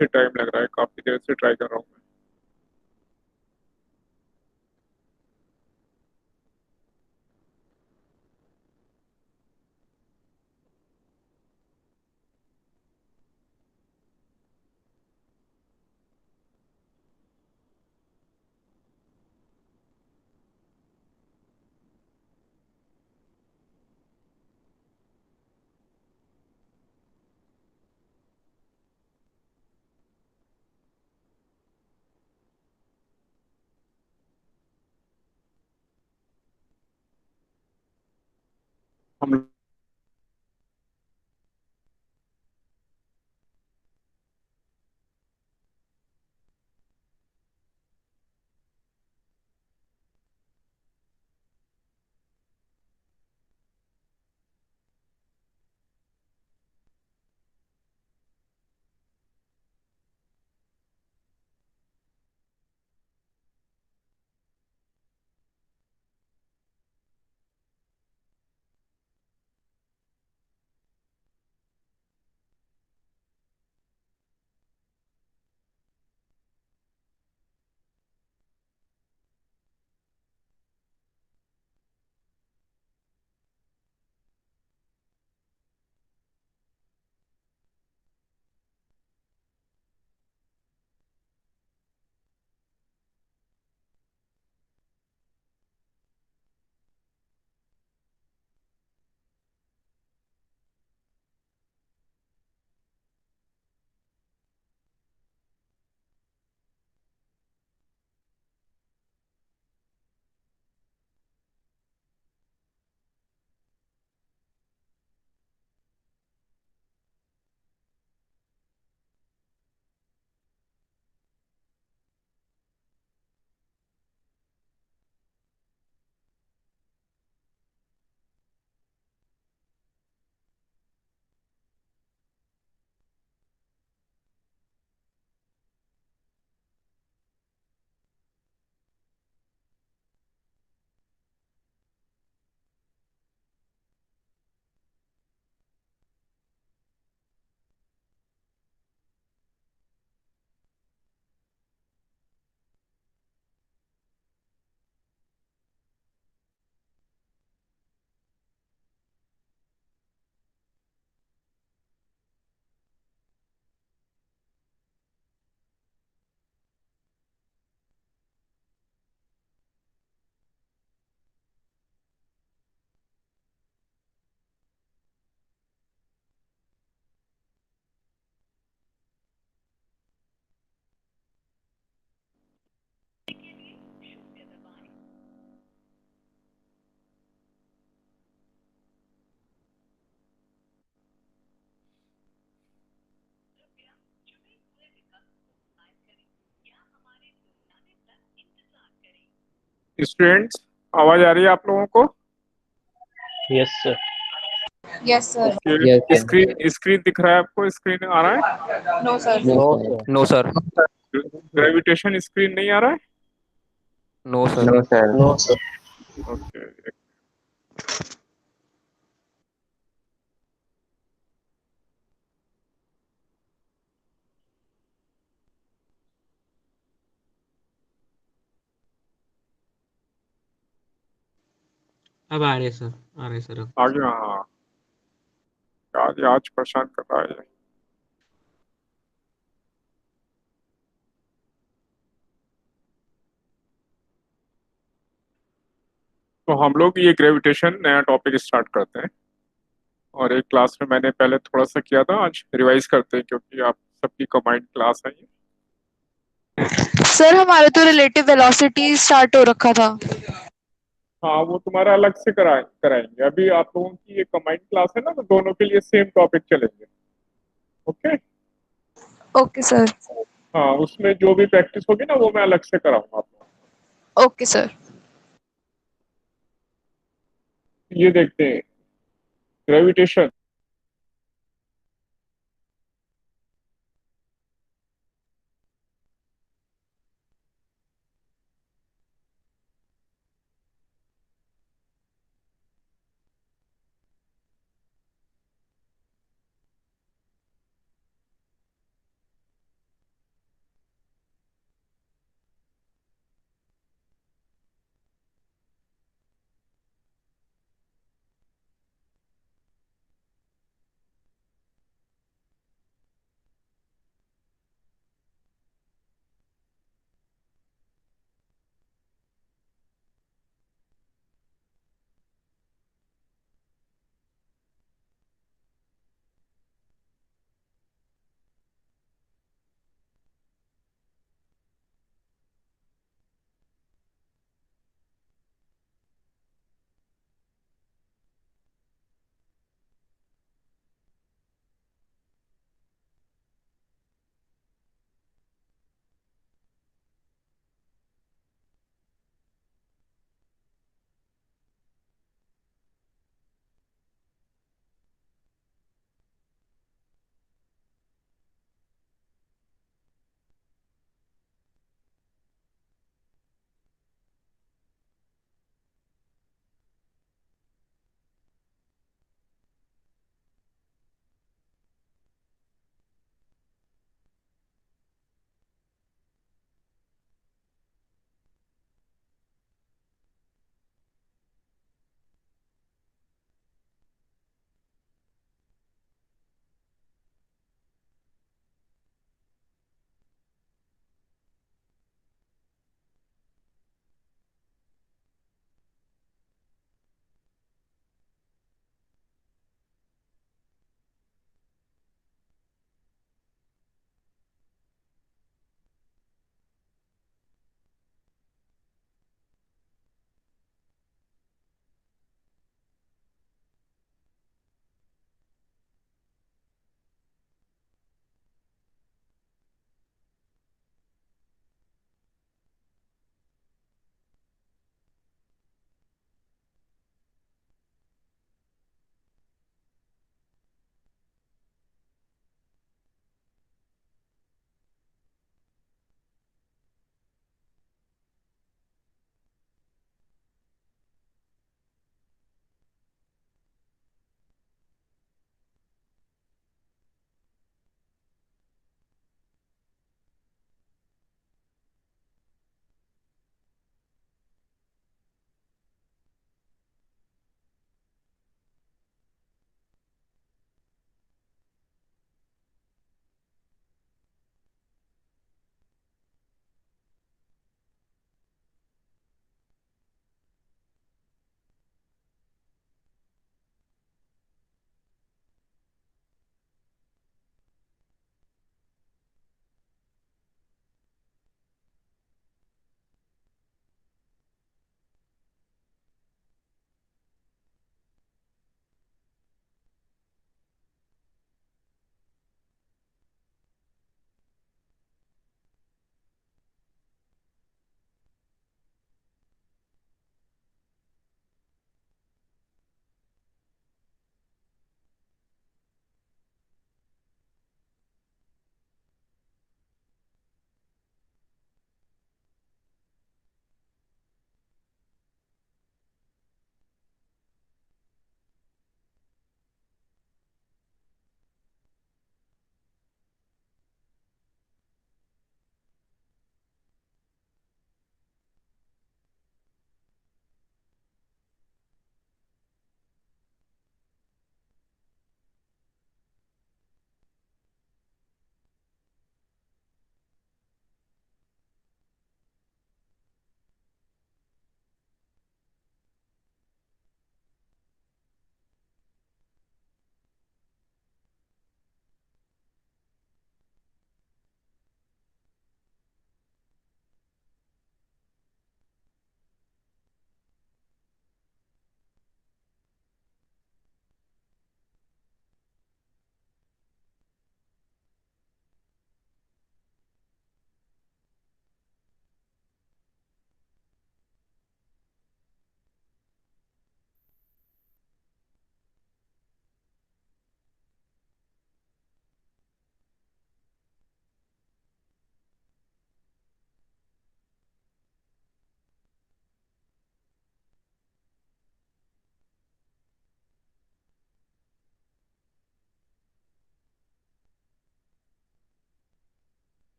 से टाइम लग रहा है, काफी देर से ट्राई कर रहा हूँ मैं। हम स्टूडेंट्स, आवाज आ रही है आप लोगों को? Yes sir. Yes sir. Yes okay, sir. Screen screen दिख रहा है आपको? स्क्रीन आ रहा है? No sir. No no sir. Sir. No sir. Gravitation screen नहीं आ रहा है? No sir. No sir. No sir. Okay. अब आ रहे सर, आ रहे सर अब। आ गया, हाँ। आज परेशान कर रहा है ये। तो हम लोग ये ग्रेविटेशन नया टॉपिक स्टार्ट करते हैं। और एक क्लास में मैंने पहले थोड़ा सा किया था, आज रिवाइज करते हैं क्योंकि आप सबकी कंबाइंड क्लास है ये। सर हमारा तो रिलेटिव वेलोसिटी स्टार्ट हो रखा था। हाँ, वो तुम्हारा अलग से कराएंगे। अभी आप लोगों की ये कंबाइंड क्लास है ना, तो दोनों के लिए सेम टॉपिक चलेंगे। ओके। Okay sir. हाँ, उसमें जो भी प्रैक्टिस होगी ना वो मैं अलग से कराऊंगा आप लोगों ओके सर। को। ये देखते हैं, ग्रेविटेशन।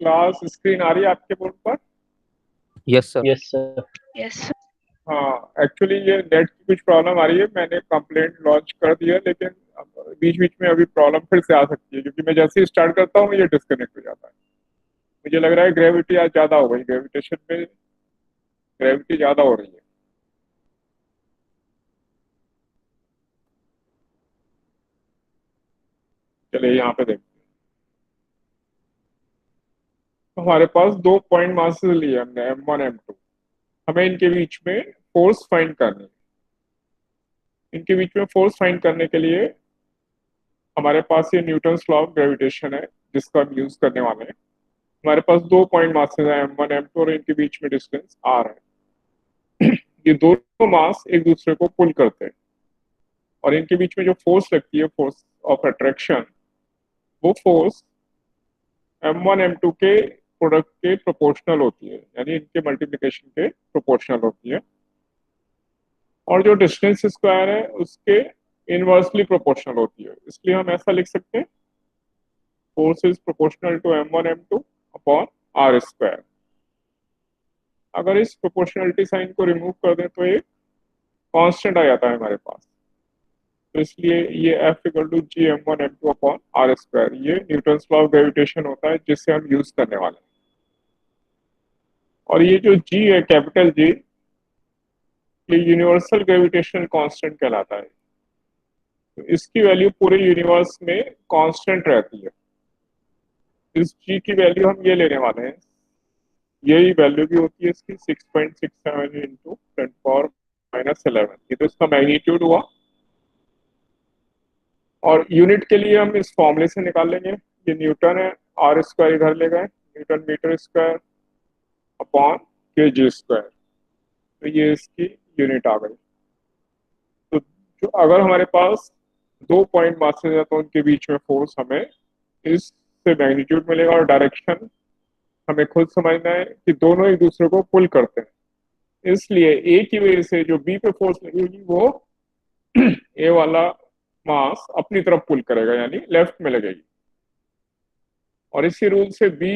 क्लास स्क्रीन आ रही है आपके बोर्ड पर? Yes sir. Yes, sir. Yes. हाँ, एक्चुअली ये नेट की कुछ प्रॉब्लम आ रही है। मैंने कंप्लेंट लॉन्च कर दिया, लेकिन बीच बीच में अभी प्रॉब्लम फिर से आ सकती है, क्योंकि मैं जैसे ही स्टार्ट करता हूँ ये डिस्कनेक्ट हो जाता है। मुझे लग रहा है ग्रेविटी आज ज़्यादा हो गई, ग्रेविटेशन में ग्रेविटी ज़्यादा हो रही है। चलिए यहाँ पे देखते हैं। तो हमारे पास दो पॉइंट मासेस लिए हमने, M1 M2। हमें इनके बीच में फोर्स फाइंड करनी है। इनके बीच में फोर्स फाइंड करने के लिए हमारे पास ये न्यूटन्स लॉ ऑफ ग्रेविटेशन है, जिसका हम यूज करने वाले हैं। हमारे पास दो पॉइंट मासेस हैं, M1 M2, और इनके बीच में डिस्टेंस R है। ये दोनों मास एक दूसरे को पुल करते हैं, और इनके बीच में जो फोर्स लगती है, फोर्स ऑफ अट्रैक्शन, वो फोर्स M1 M2 के प्रोडक्ट के प्रोपोर्शनल होती है, यानी इनके मल्टीप्लिकेशन के प्रोपोर्शनल होती है। और जो डिस्टेंस स्क्वायर है उसके इनवर्सली प्रोपोर्शनल होती है। इसलिए हम ऐसा लिख सकते हैं, force is proportional to M1 M2 upon R square. अगर इस प्रोपोर्शनलिटी साइन को रिमूव कर दें तो एक कांस्टेंट आ जाता है हमारे पास। तो इसलिए ये F equal to G M1 M2 upon R square, ये न्यूटन्स लॉ ऑफ ग्रेविटेशन होता है, जिससे हम यूज करने वाले हैं। और ये जो G है, कैपिटल G, ये यूनिवर्सल ग्रेविटेशनल कांस्टेंट कहलाता है। तो इसकी वैल्यू पूरे यूनिवर्स में कांस्टेंट रहती है। इस G की वैल्यू हम ये लेने वाले हैं, यही वैल्यू भी होती है इसकी 6.67 इंटू 10⁻⁻11। ये तो इसका मैग्नीट्यूड हुआ। और यूनिट के लिए हम इस फॉर्मूले से निकाल लेंगे। ये न्यूटन है, R स्क्वायर इधर ले गए, न्यूटन मीटर स्क्वायर अपॉन के जी स्क्वायर। तो ये इसकी यूनिट आ गई। तो जो अगर हमारे पास दो पॉइंट मासेस है तो उनके बीच में फोर्स हमें इससे मैग्नीट्यूड मिलेगा, और डायरेक्शन हमें खुद समझना है कि दोनों एक दूसरे को पुल करते हैं। इसलिए ए की वजह से जो बी पे फोर्स लगेगी, वो ए वाला मास अपनी तरफ पुल करेगा, यानी लेफ्ट में लगेगी। और इसी रूल से बी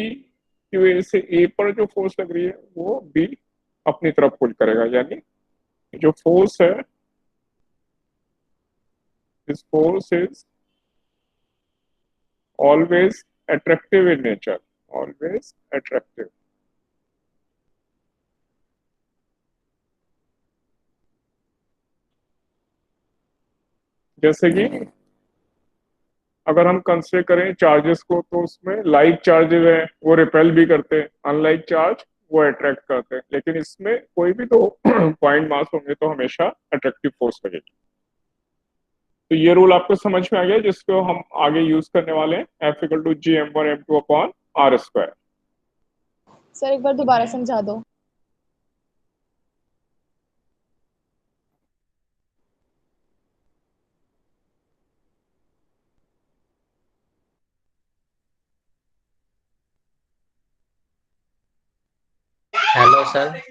की वजह से ए पर जो फोर्स लग रही है, वो बी अपनी तरफ पुल करेगा, यानी जो फोर्स है, this force is always attractive in nature, always attractive. जैसे कि अगर हम कंसिडर करें चार्जेस को, तो उसमें लाइक चार्जेस हैं वो रिपेल भी करते हैं, अनलाइक चार्ज वो अट्रैक्ट करते हैं। लेकिन इसमें कोई भी दो पॉइंट मास होंगे तो हमेशा अट्रैक्टिव फोर्स लगेगी। तो ये रूल आपको समझ में आ गया, जिसको हम आगे यूज करने वाले हैं, F equal to G M1 M2 upon R square. Sir एक बार दोबारा समझा दो। Hello, sir.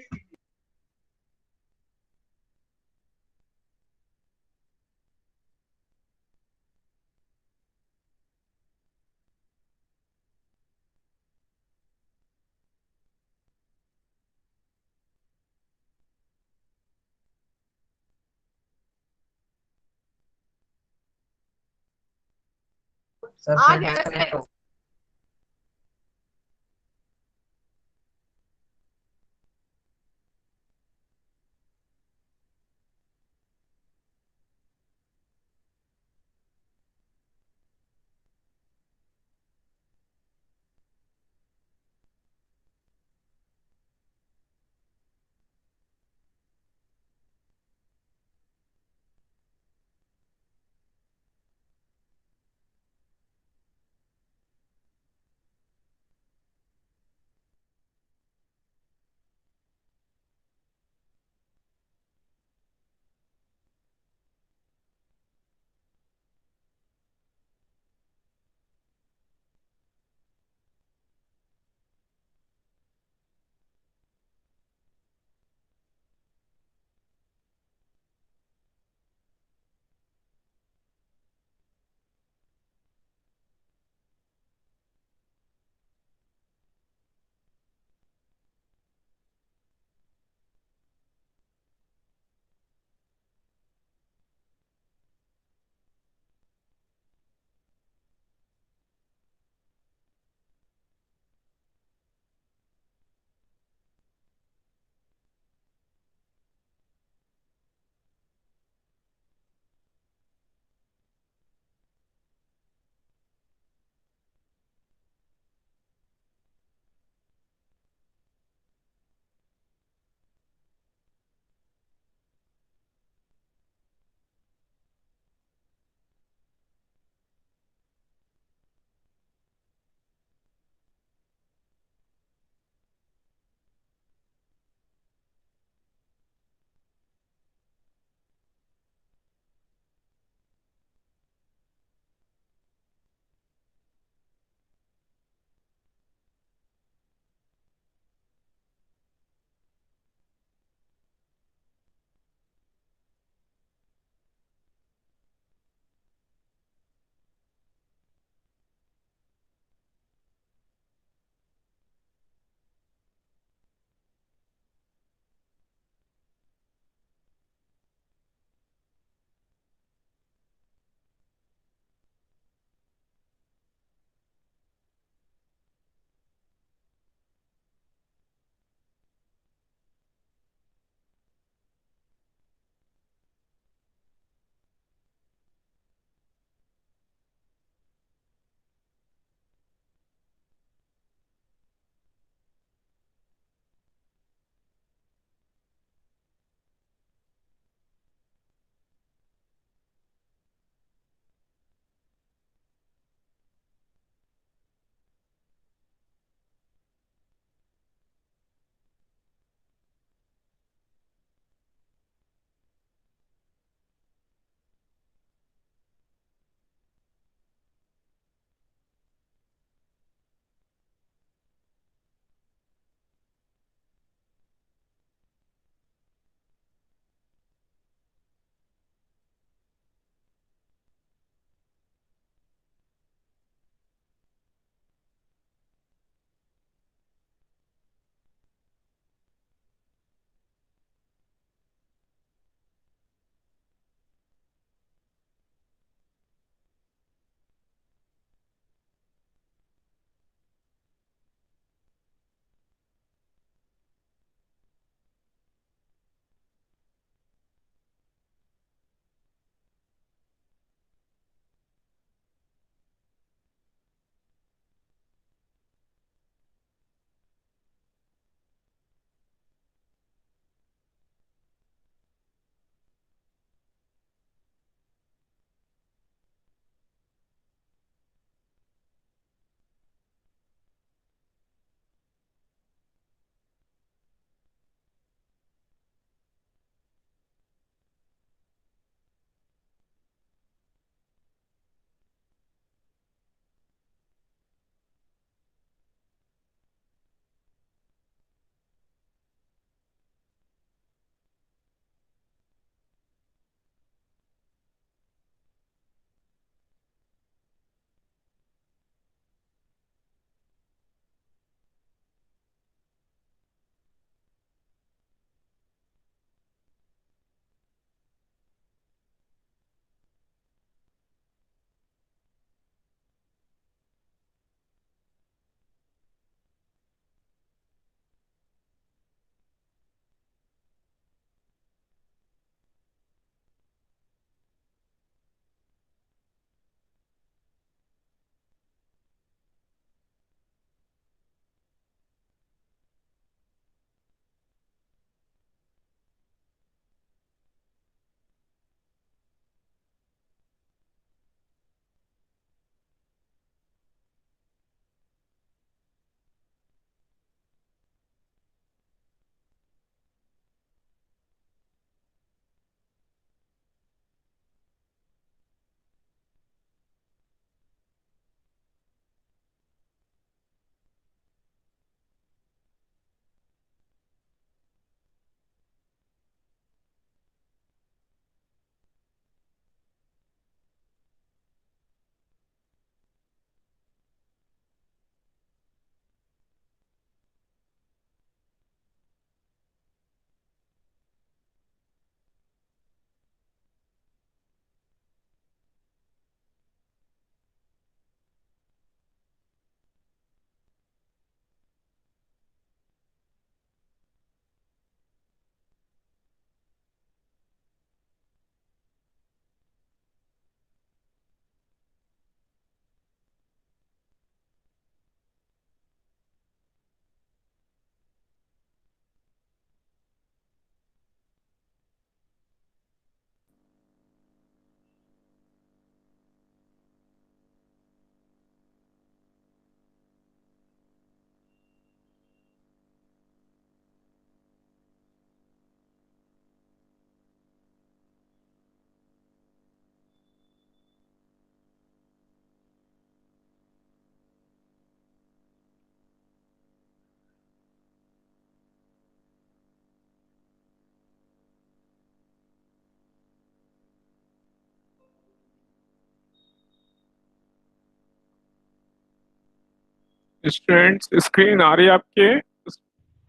स्टूडेंट्स स्क्रीन आ रही है आपके?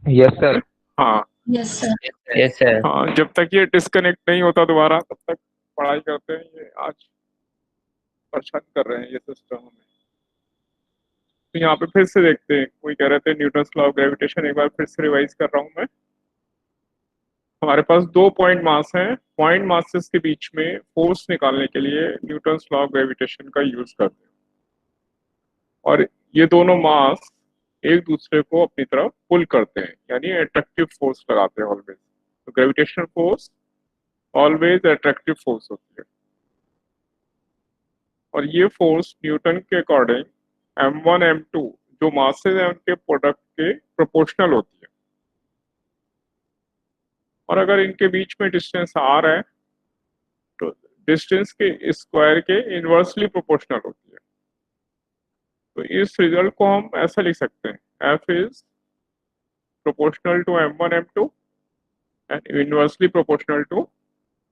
Yes sir. हाँ यस सर। हाँ, जब तक ये डिस्कनेक्ट नहीं होता दोबारा तब तक पढ़ाई करते हैं। ये आज परेशान कर रहे हैं ये सिस्टम हमें। तो यहाँ पे फिर से देखते हैं, कोई कह रहे थे न्यूटन्स लॉ ऑफ ग्रेविटेशन, एक बार फिर से रिवाइज कर रहा हूँ मैं। हमारे पास दो पॉइंट मास हैं, पॉइंट मासेस के बीच में फोर्स निकालने के लिए न्यूटन्स लॉ ऑफ ग्रेविटेशन का यूज करते हैं, और ये दोनों मास एक दूसरे को अपनी तरफ पुल करते हैं, यानी अट्रैक्टिव फोर्स लगाते हैं ऑलवेज। तो gravitational force always attractive force होती है, और ये फोर्स न्यूटन के अकॉर्डिंग m1 m2 जो मासेस हैं उनके प्रोडक्ट के प्रोपोर्शनल होती है, और अगर इनके बीच में डिस्टेंस r है तो डिस्टेंस के स्क्वायर के इनवर्सली प्रोपोर्शनल होती है। तो इस रिजल्ट को हम ऐसा लिख सकते हैं, f is proportional to m1 m2 and inversely proportional to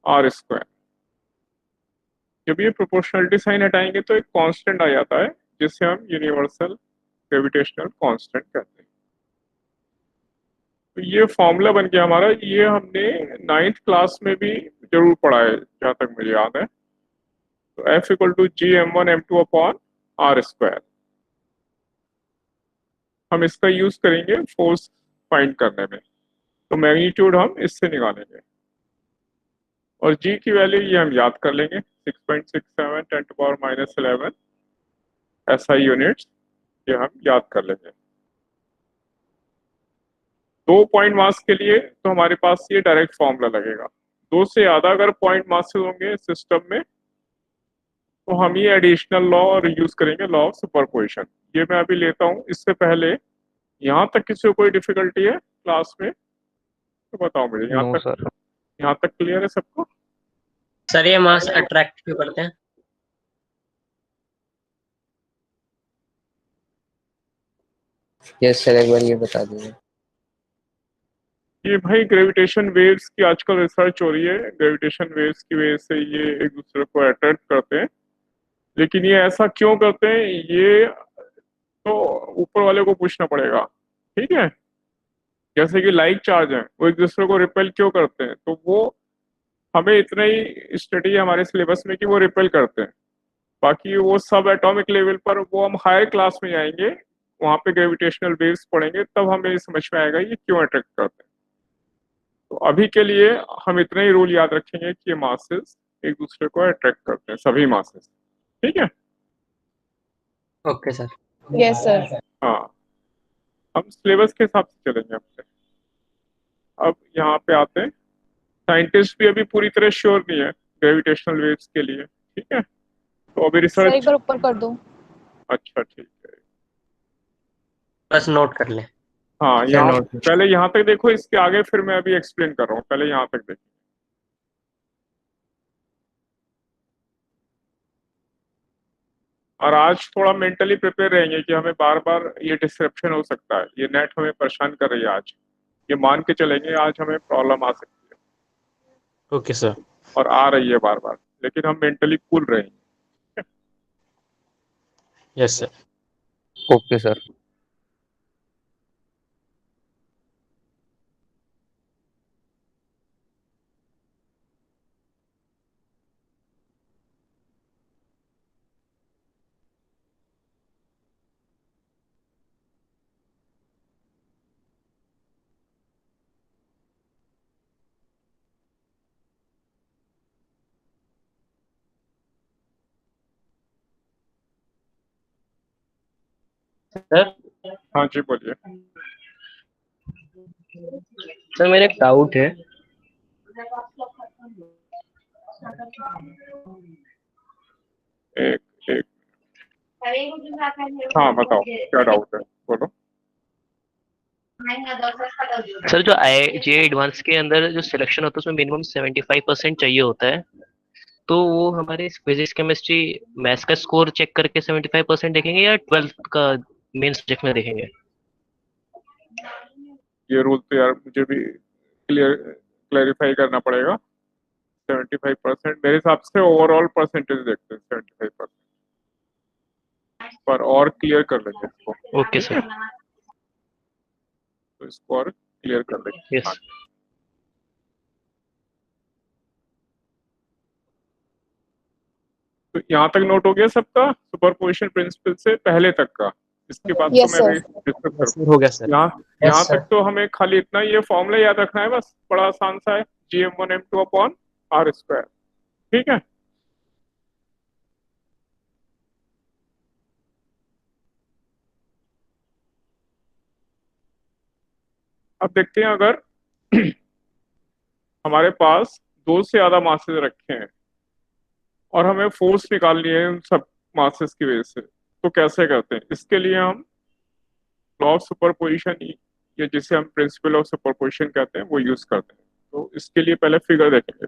r square. जब ये प्रोपोर्शनलिटी साइन हटाएंगे तो एक कांस्टेंट आ जाता है जिसे हम यूनिवर्सल ग्रेविटेशनल कांस्टेंट कहते हैं। तो ये फॉर्मूला बन गया हमारा, ये हमने 9th क्लास में भी जरूर पढ़ा है जहां तक मुझे याद है। तो F equal to G m1 m2 upon r square. हम इसका यूज करेंगे फोर्स फाइंड करने में, तो मैग्नीट्यूड हम इससे निकालेंगे, और g की वैल्यू ये हम याद कर लेंगे 6.67 10⁻⁻11 SI यूनिट्स, ये हम याद कर लेंगे। दो पॉइंट मास के लिए तो हमारे पास ये डायरेक्ट फॉर्मूला लगेगा। दो से ज्यादा अगर पॉइंट मासेस होंगे सिस्टम में तो हम ये एडिशनल लॉ और यूज करेंगे, लॉ ऑफ सुपरपोजिशन। ये मैं अभी लेता हूँ। इससे पहले यहाँ तक किसी को कोई डिफिकल्टी है क्लास में तो बताओ मुझे। No sir. यहाँ तक क्लियर है सबको? सर ये मास अट्रैक्ट क्यों करते हैं? यस सर, एक बार ये बता दीजिए। ये भाई ग्रेविटेशन वेव्स की आजकल रिसर्च हो रही है, ग्रेविटेशन वेव्स की वजह से ये एक दूसरे को अट्रैक्ट करते हैं। लेकिन ये ऐसा क्यों करते हैं ये तो ऊपर वाले को पूछना पड़ेगा, ठीक है। जैसे कि लाइक चार्ज है, वो एक दूसरे को रिपेल क्यों करते हैं, तो वो हमें इतना ही स्टडी है हमारे सिलेबस में कि वो रिपेल करते हैं। बाकी वो सब एटॉमिक लेवल पर वो हम हायर क्लास में जाएंगे, वहां पे ग्रेविटेशनल वेव्स पढ़ेंगे, तब हमें समझ में आएगा ये क्यों अट्रैक्ट करते हैं। तो अभी के लिए हम इतना ही रूल याद रखेंगे कि ये मासेस एक दूसरे को अट्रैक्ट करते हैं, सभी मासेस, ठीक है। Okay sir. Yes sir. हाँ, हम सिलेबस के हिसाब से चलेंगे अपने। अब यहाँ पे आते हैं, साइंटिस्ट भी अभी पूरी तरह श्योर नहीं है ग्रेविटेशनल वेव्स के लिए, ठीक है। तो अभी सर एक रिसर्च, बार ऊपर कर दो। अच्छा ठीक है। बस नोट कर ले। हाँ, सर यहाँ नोट। पहले यहाँ तक देखो, इसके आगे फिर मैं अभी एक्सप्लेन कर रहा हूँ, पहले यहाँ तक देखो। और आज थोड़ा मेंटली प्रिपेयर रहेंगे कि हमें बार बार ये डिस्क्रिप्शन हो सकता है, ये नेट हमें परेशान कर रही है आज, ये मान के चलेंगे आज हमें प्रॉब्लम आ सकती है। Okay sir. और आ रही है बार बार, लेकिन हम मेंटली कूल रहेंगे। Yes sir. Okay sir. Sir हाँ जी बोलिए। सर मेरा एक डाउट है। एक एक हाँ बताओ क्या डाउट है, बोलो। सर जो IIJ एडवांस के अंदर जो सिलेक्शन होता है उसमें मिनिमम 75% चाहिए होता है, तो वो हमारे फिजिक्स केमिस्ट्री मैथ्स का स्कोर चेक करके 75% देखेंगे या 12th का मेन सब्जेक्ट में देखेंगे? ये रूल तो यार मुझे भी क्लेरिफाई करना पड़ेगा। 75% मेरे हिसाब से ओवरऑल परसेंटेज देखते हैं 75%। पर और क्लियर कर लेंगे इसको। Okay sir. तो इसको और क्लियर कर लेंगे। यस। तो यहाँ तक नोट हो गया सबका, सुपरपोजिशन प्रिंसिपल से पहले तक का। इसके बाद तो यस मैं अभी सर। डिस्कस करूँ। हो गया सर। यहाँ तक तो हमें खाली इतना ये फॉर्मूला याद रखना है, बस बड़ा आसान सा है, GM1 M2 upon R square. ठीक है। अब देखते हैं, अगर हमारे पास दो से ज्यादा मासेस रखे हैं और हमें फोर्स निकालनी है उन सब मासेस की वजह से, तो कैसे करते हैं? इसके लिए हम लॉ ऑफ सुपरपोजिशन, या जिसे हम प्रिंसिपल ऑफ सुपरपोजिशन कहते हैं, वो यूज करते हैं। तो इसके लिए पहले फिगर देखेंगे।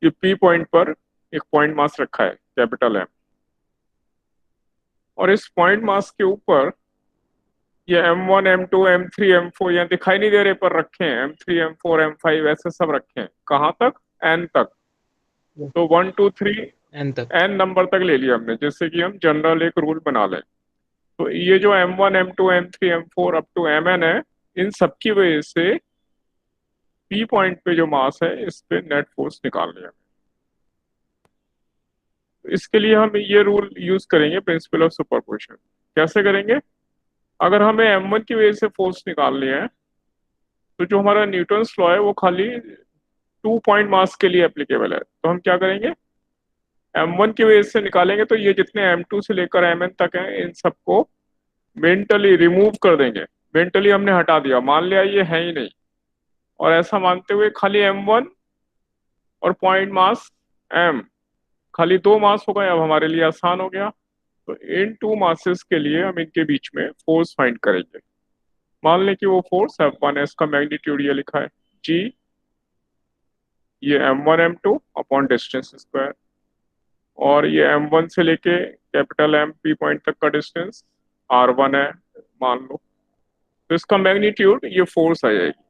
ये P पॉइंट पर एक पॉइंट मास रखा है कैपिटल M, और इस पॉइंट मास के ऊपर ये M1 M2 M3 M4 यहाँ दिखाई नहीं दे रहे पर रखे हैं, M3 M4 M5 ऐसे सब रखे हैं। कहाँ तक? N तक। तो 1 2 3 एन तक। N नंबर तक ले लिया हमने, जिससे कि हम जनरल एक रूल बना लें। तो ये जो M1 M2 M3 M4 up to Mn है, इन सब की वजह से P पॉइंट पे जो मास है इस पे नेट फोर्स निकालनी है। तो इसके लिए हम ये रूल यूज करेंगे, प्रिंसिपल ऑफ सुपरपोजिशन। कैसे करेंगे? अगर हमें M1 की वजह से फोर्स निकालनी है, तो जो हमारा न्यूटन्स लॉ है वो खाली 2 पॉइंट मास के लिए एप्लीकेबल है। तो हम क्या करेंगे? M1 की वजह से निकालेंगे, तो ये जितने M2 से लेकर Mn तक हैं इन सबको मेंटली रिमूव कर देंगे। मेंटली हमने हटा दिया, मान लिया ये है ही नहीं, और ऐसा मानते हुए खाली M1 और पॉइंट मास M, खाली दो मास हो गए। अब हमारे लिए आसान हो गया। तो इन टू मासेस के लिए हम इनके बीच में फोर्स फाइंड करेंगे। मान लें कि वो फोर्स F1 है, इसका मैग्नीट्यूड ये लिखा है G, ये M1 M2 upon distance square, और ये M1 से लेके कैपिटल M P पॉइंट तक का डिस्टेंस R1 है मान लो। तो इसका मैग्नीट्यूड ये फोर्स आ जाएगी,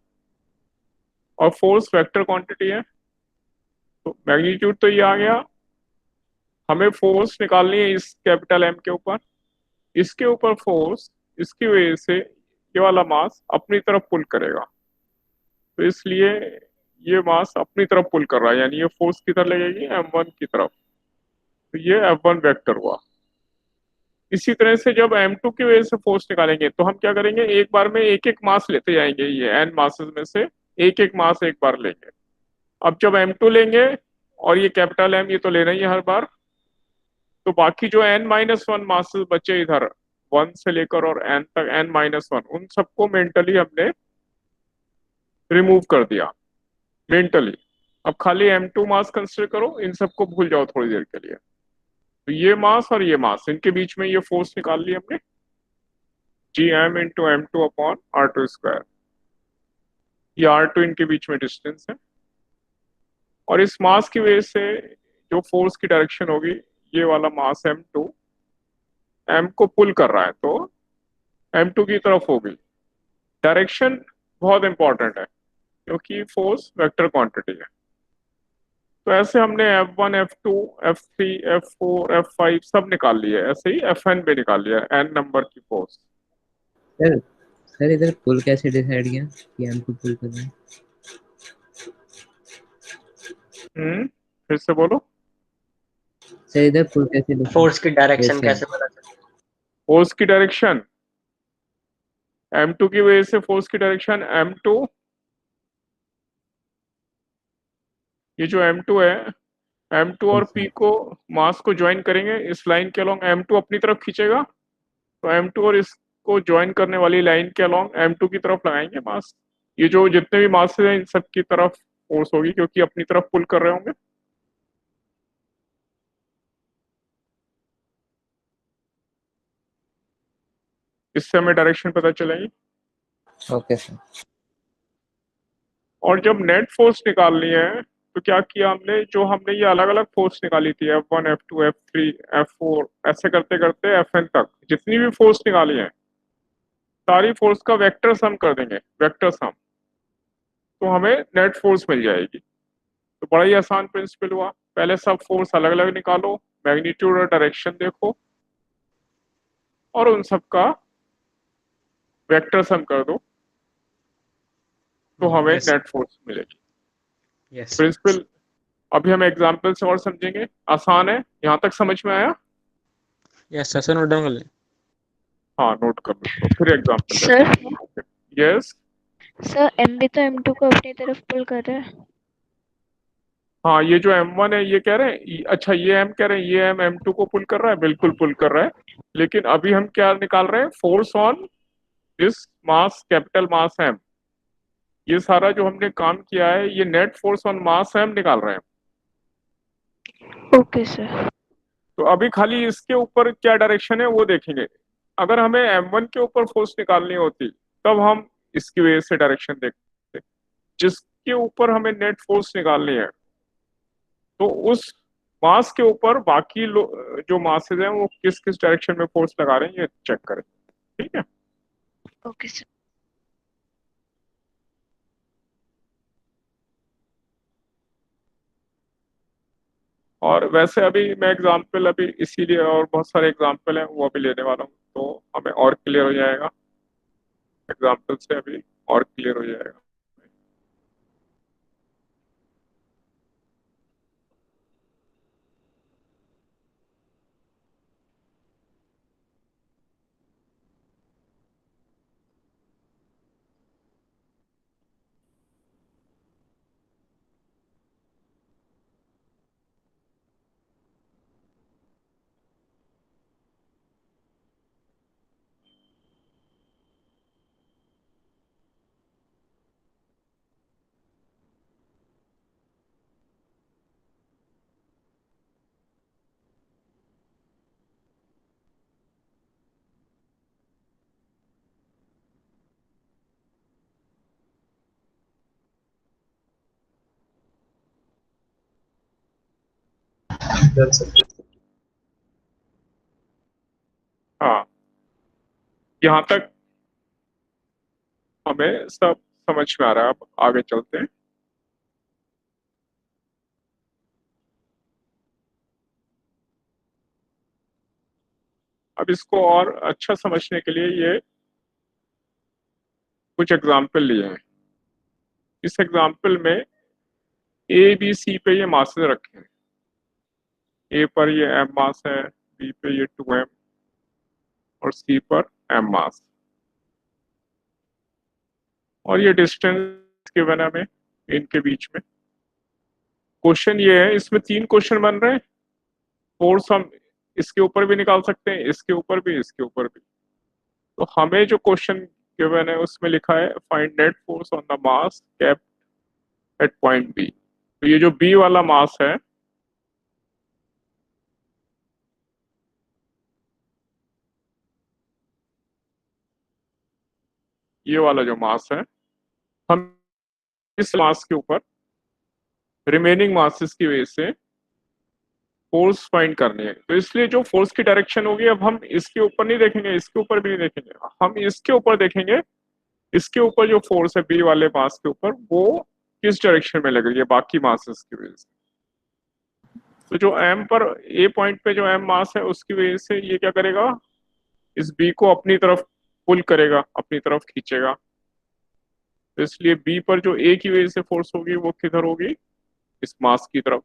और फोर्स वेक्टर क्वांटिटी है। तो मैग्नीट्यूड तो ये आ गया। हमें फोर्स निकालनी है इस कैपिटल M के ऊपर। इसके ऊपर फोर्स, इसकी वजह से ये वाला मास अपनी तरफ पुल करेगा, तो इसलिए ये मास अपनी तरफ पुल कर रहा है, यानी ये फोर्स किधर लगेगी? M1 की तरफ। तो ये F1 वेक्टर हुआ। इसी तरह से जब M2 की वजह से फोर्स निकालेंगे, तो हम क्या करेंगे? एक बार में एक एक मास लेते जाएंगे, ये N मासेस में से एक एक मास एक बार लेंगे। अब जब M2 लेंगे, और ये कैपिटल M ये तो लेना ही है हर बार, तो बाकी जो N-1 मासेस बचे इधर 1 से लेकर और N तक N-1, उन सबको मेंटली हमने रिमूव कर दिया मेंटली। अब खाली M2 मास कंसिडर करो, इन सबको भूल जाओ थोड़ी देर के लिए। तो ये मास और ये मास, इनके बीच में ये फोर्स निकाल ली हमने, GM into M2 upon R2 square. ये R2 इनके बीच में डिस्टेंस है, और इस मास की वजह से जो फोर्स की डायरेक्शन होगी, ये वाला मास M2 M को पुल कर रहा है, तो M2 की तरफ होगी। डायरेक्शन बहुत इंपॉर्टेंट है, क्योंकि फोर्स वेक्टर क्वांटिटी है। तो ऐसे हमने F1 F2 F3 F4 F5 सब निकाल लिए, ऐसे ही Fn भी निकाल लिया, N नंबर की फोर्स। सर सर इधर पुल कैसे डिसाइड किया कि हमको पुल करना है? फिर से बोलो। सर इधर पुल कैसे decide- फोर्स की डायरेक्शन कैसे? कैसे पता चले? फोर्स की डायरेक्शन M2 की वजह से फोर्स की डायरेक्शन M2, ये जो M2 है, M2 और P को मास को ज्वाइन करेंगे इस लाइन के अलोंग, M2 अपनी तरफ खींचेगा, तो M2 और इसको ज्वाइन करने वाली लाइन के अलोंग M2 की तरफ लगाएंगे मास। ये जो जितने भी मास हैं इन सब की तरफ फोर्स होगी, क्योंकि अपनी तरफ पुल कर रहे होंगे। इससे हमें डायरेक्शन पता चलेगी। Okay sir. और जब नेट फोर्स निकालनी है, तो क्या किया हमने? जो हमने ये अलग अलग फोर्स निकाली थी F1 F2 F3 F4 ऐसे करते करते Fn तक जितनी भी फोर्स निकाली है, सारी फोर्स का वेक्टर सम कर देंगे, वेक्टर सम, तो हमें नेट फोर्स मिल जाएगी। तो बड़ा ही आसान प्रिंसिपल हुआ। पहले सब फोर्स अलग अलग निकालो, मैग्नीट्यूड और डायरेक्शन देखो, और उन सब का वेक्टर सम कर दो तो हमें Yes, नेट फोर्स मिलेगी। yes. प्रिंसिपल अभी हम एग्जाम्पल से और समझेंगे, आसान है, यहाँ तक समझ में आया? Yes, सर नोट डाउन कर लें। हाँ नोट कर लो, तो फिर एग्जाम्पल सर लेते हैं। यस सर एम भी तो M2 को अपनी तरफ पुल कर रहा है। हाँ, ये जो M1 है ये कह रहे हैं अच्छा ये M कह रहे हैं ये M2 को पुल कर रहा है, बिल्कुल पुल कर रहा है। लेकिन अभी हम क्या निकाल रहे हैं, force on this mass, capital mass M। ये सारा जो हमने काम किया है ये net force on mass M निकाल रहे हैं। Okay sir. तो अभी खाली इसके ऊपर क्या डायरेक्शन है वो देखेंगे। अगर हमें M1 के ऊपर फोर्स निकालनी होती तब हम इसकी वजह से डायरेक्शन देखते, जिसके ऊपर हमें नेट फोर्स निकालनी है तो उस मास के ऊपर बाकी जो मासेज हैं वो किस किस डायरेक्शन में फोर्स लगा रहे हैं ये चेक करें। ठीक है, ओके सर। और वैसे अभी मैं एग्जांपल अभी इसीलिए और बहुत सारे एग्जांपल हैं वो अभी लेने वाला हूँ तो हमें और क्लियर हो जाएगा, एग्जांपल से अभी और क्लियर हो जाएगा। हाँ, यहाँ तक हमें सब समझ में आ रहा है, अब आगे चलते हैं। अब इसको और अच्छा समझने के लिए ये कुछ एग्जाम्पल लिए हैं। इस एग्जाम्पल में ए बी सी पे ये मासेस रखे हैं। ए पर ये M मास है, बी पे ये 2M और सी पर M मास, और ये डिस्टेंस गिवन है हमें इनके बीच में। क्वेश्चन ये है, इसमें 3 क्वेश्चन बन रहे हैं। फोर्स हम इसके ऊपर भी निकाल सकते हैं, इसके ऊपर भी, इसके ऊपर भी। तो हमें जो क्वेश्चन गिवन है उसमें लिखा है find net force on the mass kept at point B. तो ये जो बी वाला मास है ये वाला जो मास है, हम इस मास के ऊपर रिमेनिंग मासेस की वजह से फोर्स फाइंड करनी है। तो इसलिए जो फोर्स की डायरेक्शन होगी अब हम इसके ऊपर नहीं देखेंगे, इसके ऊपर भी नहीं देखेंगे, हम इसके ऊपर देखेंगे। इसके ऊपर जो फोर्स है बी वाले मास के ऊपर वो किस डायरेक्शन में लग रही है बाकी मासेस की वजह से। तो जो एम पर ए पॉइंट पे जो एम मास है उसकी वजह से ये क्या करेगा, इस बी को अपनी तरफ पुल करेगा, अपनी तरफ खींचेगा। तो इसलिए बी पर जो ए की वजह से फोर्स होगी वो किधर होगी, इस मास की तरफ।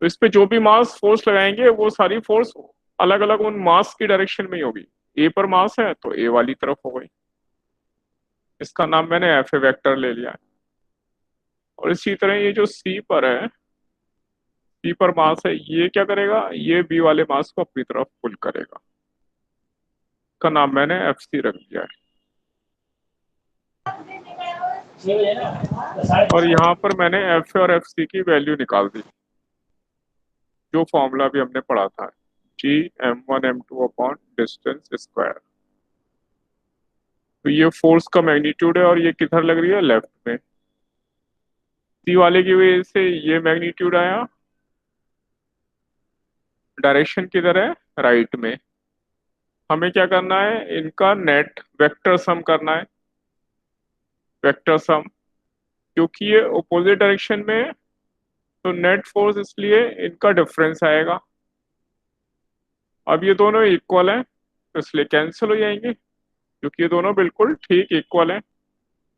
तो इस पे जो भी मास फोर्स लगाएंगे वो सारी फोर्स अलग अलग उन मास की डायरेक्शन में ही होगी। ए पर मास है तो ए वाली तरफ हो गई, इसका नाम मैंने एफ ए वेक्टर ले लिया है। और इसी तरह ये जो सी पर है, सी पर मास है, ये क्या करेगा, ये बी वाले मास को अपनी तरफ पुल करेगा, इसका नाम मैंने एफ सी रख दिया है। और यहाँ पर मैंने एफ ए और एफ सी की वैल्यू निकाल दी, जो फॉर्मूला भी हमने पढ़ा था, जी M1 M2 upon distance square. तो ये फोर्स का मैग्नीट्यूड है और ये किधर लग रही है, लेफ्ट में। सी वाले की वजह से ये मैग्नीट्यूड आया, डायरेक्शन किधर है, राइट में। हमें क्या करना है, इनका नेट वेक्टर सम करना है, वेक्टर सम। क्योंकि ये अपोजिट डायरेक्शन में है तो नेट फोर्स इसलिए इनका डिफरेंस आएगा। अब ये दोनों इक्वल हैं तो इसलिए कैंसिल हो जाएंगे, क्योंकि ये दोनों बिल्कुल ठीक इक्वल हैं।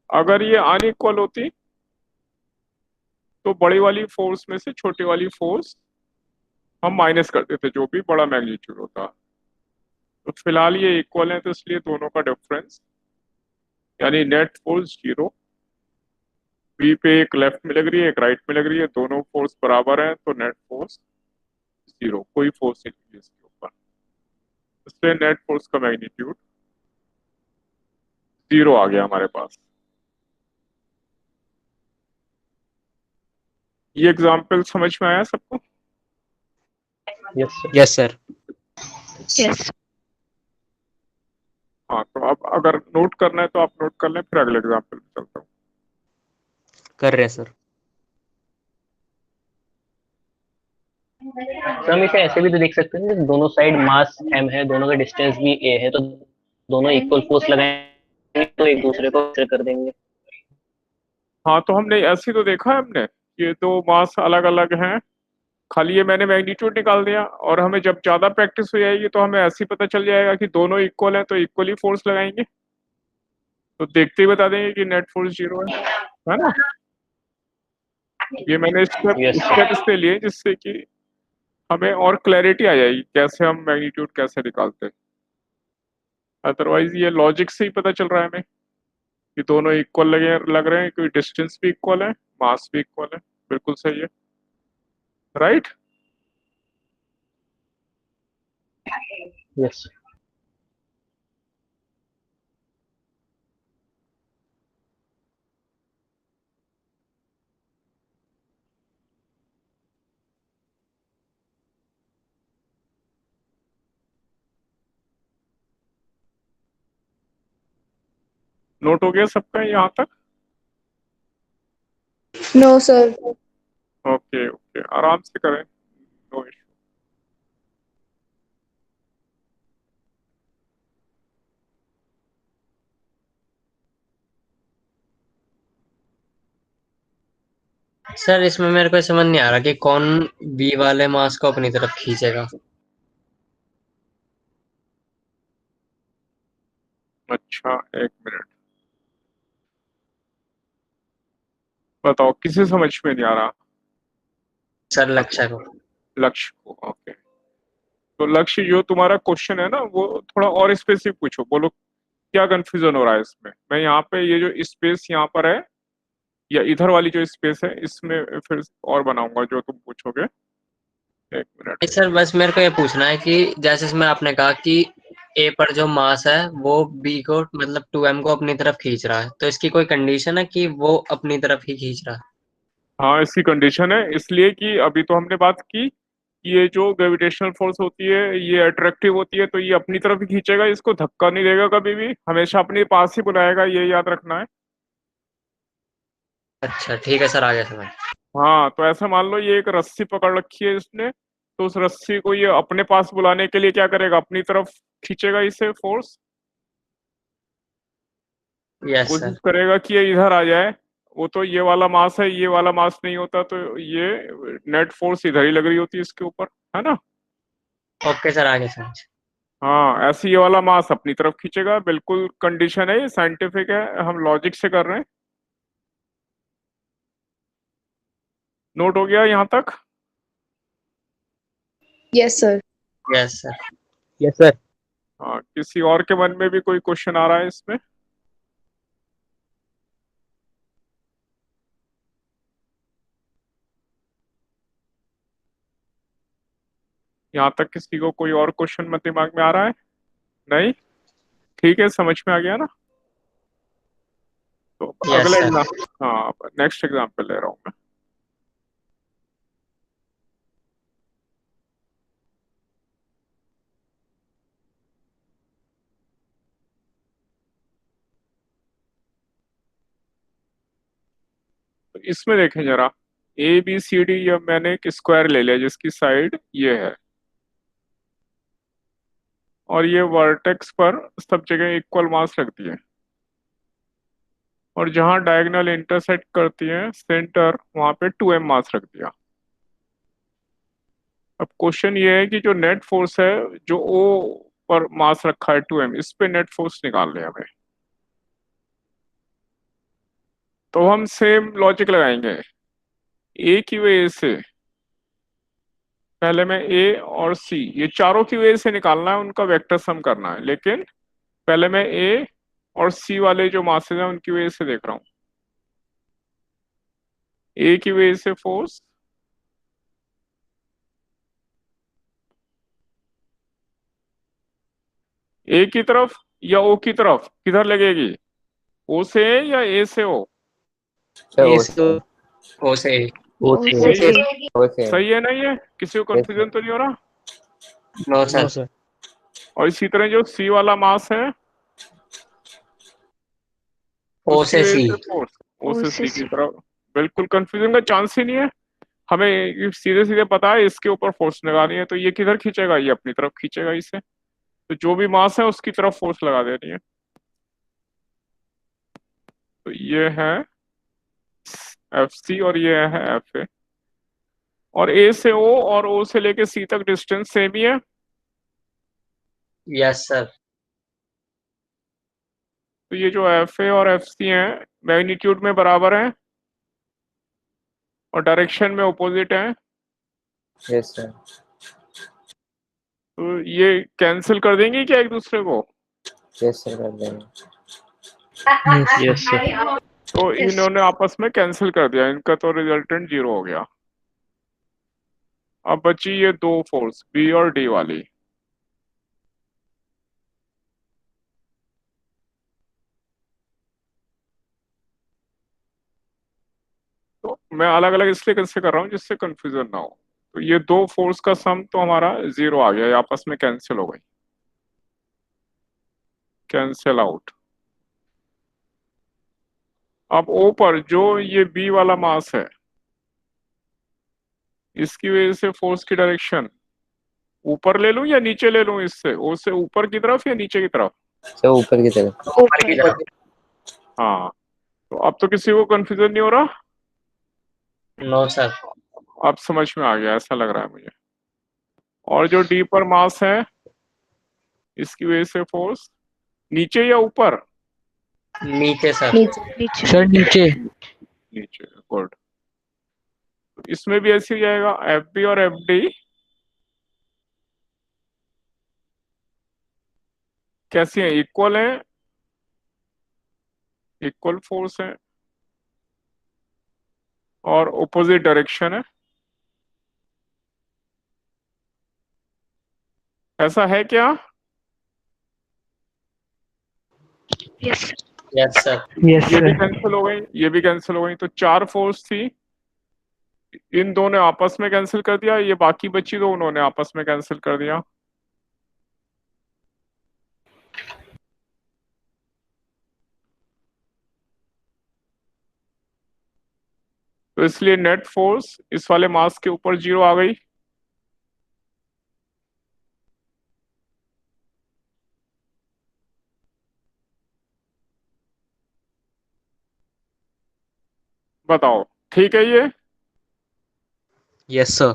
अगर ये अनइक्वल होती तो बड़ी वाली फोर्स में से छोटी वाली फोर्स हम माइनस कर देते, जो भी बड़ा मैग्नीट्यूड होता। तो फिलहाल ये इक्वल है, तो इसलिए दोनों का डिफरेंस यानी नेट फोर्स 0। बी पे एक लेफ्ट में लग रही है, एक राइट में लग रही है, दोनों फोर्स बराबर है, तो नेट फोर्स 0, कोई फोर्स नहीं लगी इसके ऊपर, इसलिए नेट फोर्स का मैग्नीट्यूड 0 आ गया हमारे पास। ये एग्जाम्पल समझ में आया सबको? Yes sir. यस। हाँ, तो अब अगर नोट करना है तो आप नोट कर लें, फिर अगले एग्जाम्पल में चलता हूँ। कर रहे हैं सर। तो हम इसे ऐसे भी तो देख सकते हैं कि दोनों साइड मास m है, दोनों का डिस्टेंस भी a है, तो दोनों इक्वल फोर्स लगाएंगे तो एक दूसरे को कैंसिल कर देंगे। हाँ, तो हमने ऐसे ही तो देखा है हमने, ये दो मास अलग अलग हैं, खाली ये मैंने मैग्नीट्यूड निकाल दिया, और हमें जब ज्यादा प्रैक्टिस हो जाएगी तो हमें ऐसे ही पता चल जाएगा कि दोनों इक्वल हैं, तो इक्वली फोर्स लगाएंगे, तो देखते ही बता देंगे कि नेट फोर्स 0 है ना। ये मैंने स्टेप यस सर। स्टेप इसलिए लिए जिससे कि हमें और क्लैरिटी आ जाएगी कैसे हम मैग्नीट्यूड कैसे निकालते हैं। अदरवाइज ये लॉजिक से ही पता चल रहा है हमें कि दोनों इक्वल लग रहे हैं, क्योंकि डिस्टेंस भी इक्वल है, मास भी इक्वल है। बिल्कुल सही है, राइट। यस। नोट हो गया सबका यहाँ तक? No sir. ओके ओके, आराम से करें, नो इशू। सर इसमें मेरे को समझ नहीं आ रहा कि कौन बी वाले मास को अपनी तरफ खींचेगा। अच्छा, एक मिनट, बताओ किसे समझ में नहीं आ रहा? सर लक्ष्य को। लक्ष्य को, ओके। तो लक्ष्य, जो तुम्हारा क्वेश्चन है ना, वो थोड़ा और स्पेसिफिक पूछो, बोलो क्या कंफ्यूजन हो रहा है इसमें। मैं यहाँ पे ये जो स्पेस यहाँ पर है, या इधर वाली जो स्पेस है, इसमें फिर और बनाऊंगा जो तुम पूछोगे। एक मिनट। नहीं सर, बस मेरे को ये पूछना है कि जैसे इसमें आपने कहा कि ए पर जो मास है वो बी को मतलब 2m को अपनी तरफ खींच रहा है, तो इसकी कोई कंडीशन है कि वो अपनी तरफ ही खींच रहा है? हाँ, इसकी कंडीशन है, इसलिए कि अभी तो हमने बात की कि ये जो ग्रेविटेशनल फोर्स होती है ये अट्रैक्टिव होती है, तो ये अपनी तरफ ही खींचेगा, इसको धक्का नहीं देगा कभी भी, हमेशा अपने पास ही बुलाएगा, ये याद रखना है। अच्छा ठीक है सर, आ गया समझ। हाँ, तो ऐसा मान लो ये एक रस्सी पकड़ रखी है इसने, तो उस रस्सी को ये अपने पास बुलाने के लिए क्या करेगा, अपनी तरफ खींचेगा इसे फोर्स, यस कोशिश सर। करेगा कि ये इधर आ जाए। वो तो ये वाला मास है, ये वाला मास नहीं होता, तो ये नेट फोर्स इधर ही लग रही होती है इसके ऊपर, है ना। ओके सर, आ गया समझ। हाँ, ऐसे ये वाला मास अपनी तरफ खींचेगा, बिल्कुल कंडीशन है, ये साइंटिफिक है, हम लॉजिक से कर रहे हैं। नोट हो गया यहाँ तक? Yes sir. Yes sir. Yes sir. हाँ, किसी और के मन में भी कोई क्वेश्चन आ रहा है इसमें? यहाँ तक किसी को कोई और क्वेश्चन मत दिमाग में आ रहा है? नहीं, ठीक है, समझ में आ गया ना। तो यस अगले सर। एग्जाम, हाँ, नेक्स्ट एग्जाम्पल ले रहा हूँ मैं। तो इसमें देखें जरा, ए बी सी डी, या मैंने एक स्क्वायर ले लिया जिसकी साइड ये है, और ये वर्टेक्स पर सब जगह इक्वल मास रखती है, और जहां डायगोनल इंटरसेक्ट करती है सेंटर, वहां पे 2m मास रख दिया। अब क्वेश्चन ये है कि जो नेट फोर्स है जो ओ ऊपर मास रखा है 2m, इस पे नेट फोर्स निकालनी है हमें। तो हम सेम लॉजिक लगाएंगे। ए की वजह से पहले मैं ए और सी ये चारों की वजह से निकालना है, उनका वेक्टर सम करना है, लेकिन पहले मैं ए और सी वाले जो मासेस हैं उनकी वजह से देख रहा हूं। ए की वजह से फोर्स ए की तरफ या ओ की तरफ किधर लगेगी, ओ से या ए से ओ? सर ए ओ से ओ से ए। ओ से सही है, ओ से सही है ना? ये किसी को Yes, कंफ्यूजन तो नहीं हो रहा? No sir. और इसी तरह जो सी वाला मास है ओ उसकी से वजह सी। से फोर्स ओ ओ से से सी की सी। तरफ। बिल्कुल कंफ्यूजन का चांस ही नहीं है। हमें ये सीधे सीधे पता है इसके ऊपर फोर्स लगानी है, तो ये किधर खींचेगा, ये अपनी तरफ खींचेगा इसे। तो जो भी मास है उसकी तरफ फोर्स लगा देनी है। तो ये है एफ सी और ये है एफ ए। और ए से ओ और ओ से लेके सी तक डिस्टेंस सेम ही है। Yes sir. तो ये जो एफ ए और एफ सी है मैग्नीट्यूड में बराबर है और डायरेक्शन में ऑपोजिट है। Yes sir. तो ये कैंसिल कर देंगे क्या एक दूसरे को? यस सर कर देंगे। Yes sir. तो इन्होंने आपस में कैंसिल कर दिया, इनका तो रिजल्टेंट 0 हो गया। अब बची ये दो फोर्स बी और डी वाली। तो मैं अलग अलग इसलिए कैसे कर रहा हूँ जिससे कंफ्यूजन ना हो। तो ये दो फोर्स का सम तो हमारा 0 आ गया, ये आपस में कैंसिल हो गई, कैंसिल आउट। अब ओ पर जो ये बी वाला मास है इसकी वजह से फोर्स की डायरेक्शन ऊपर ले लूं या नीचे ले लूं, इससे ओ से ऊपर की तरफ या नीचे की तरफ? सर ऊपर की तरफ। ऊपर की तरफ। हाँ। तो अब तो किसी को कंफ्यूजन नहीं हो रहा? No sir. अब समझ में आ गया ऐसा लग रहा है मुझे। और जो डी पर मास है इसकी वजह से फोर्स नीचे या ऊपर? नीचे सर। नीचे। सर नीचे। नीचे, गुड। इसमें भी ऐसे ही जाएगा, एफ बी और एफ डी कैसी है, इक्वल है, इक्वल फोर्स है और ऑपोजिट डायरेक्शन है। ऐसा है क्या? यस। Yes sir. ये भी कैंसिल हो गई, ये भी कैंसिल हो गई। तो चार फोर्स थी, इन दो ने आपस में कैंसिल कर दिया, ये बाकी बची दो उन्होंने आपस में कैंसिल कर दिया। तो इसलिए नेट फोर्स इस वाले मास के ऊपर 0 आ गई। बताओ ठीक है ये? Yes sir.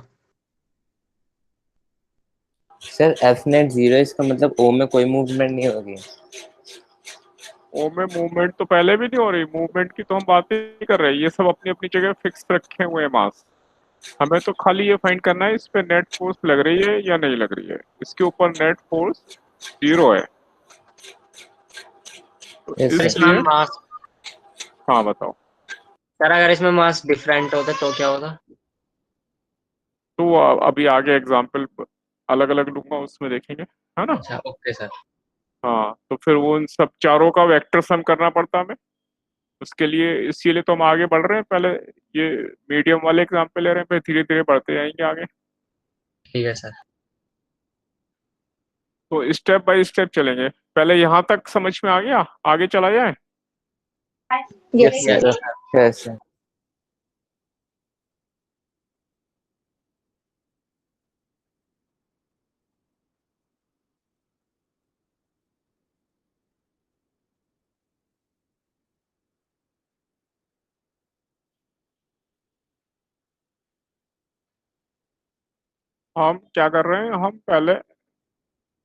Sir F net 0, इसका मतलब ओ में कोई मूवमेंट नहीं होगी। ओ में मूवमेंट तो पहले भी नहीं हो रही, मूवमेंट की तो हम बात ही कर रहे हैं, ये सब अपनी अपनी जगह फिक्स रखे हुए हैं मास। हमें तो खाली ये फाइंड करना है इस पे नेट फोर्स लग रही है या नहीं लग रही है। इसके ऊपर नेट फोर्स 0 है। तो Yes, सर sir. इसमें इसलिए मास, हाँ बताओ। सर अगर इसमें मास डिफरेंट होता तो क्या होता? तो अभी आगे एग्जाम्पल अलग अलग लूंगा, उसमें देखेंगे, है ना? अच्छा ओके सर। हाँ तो फिर वो उन सब चारों का वेक्टर सम करना पड़ता है हमें। उसके लिए इसीलिए तो हम आगे बढ़ रहे हैं, पहले ये मीडियम वाले एग्जाम्पल ले रहे हैं, फिर धीरे धीरे बढ़ते जाएंगे आगे। ठीक है सर। तो स्टेप बाय स्टेप चलेंगे, पहले यहाँ तक समझ में आ गया, आगे चला जाए। Yes yes sir. Sir. Yes sir. हम क्या कर रहे हैं, हम पहले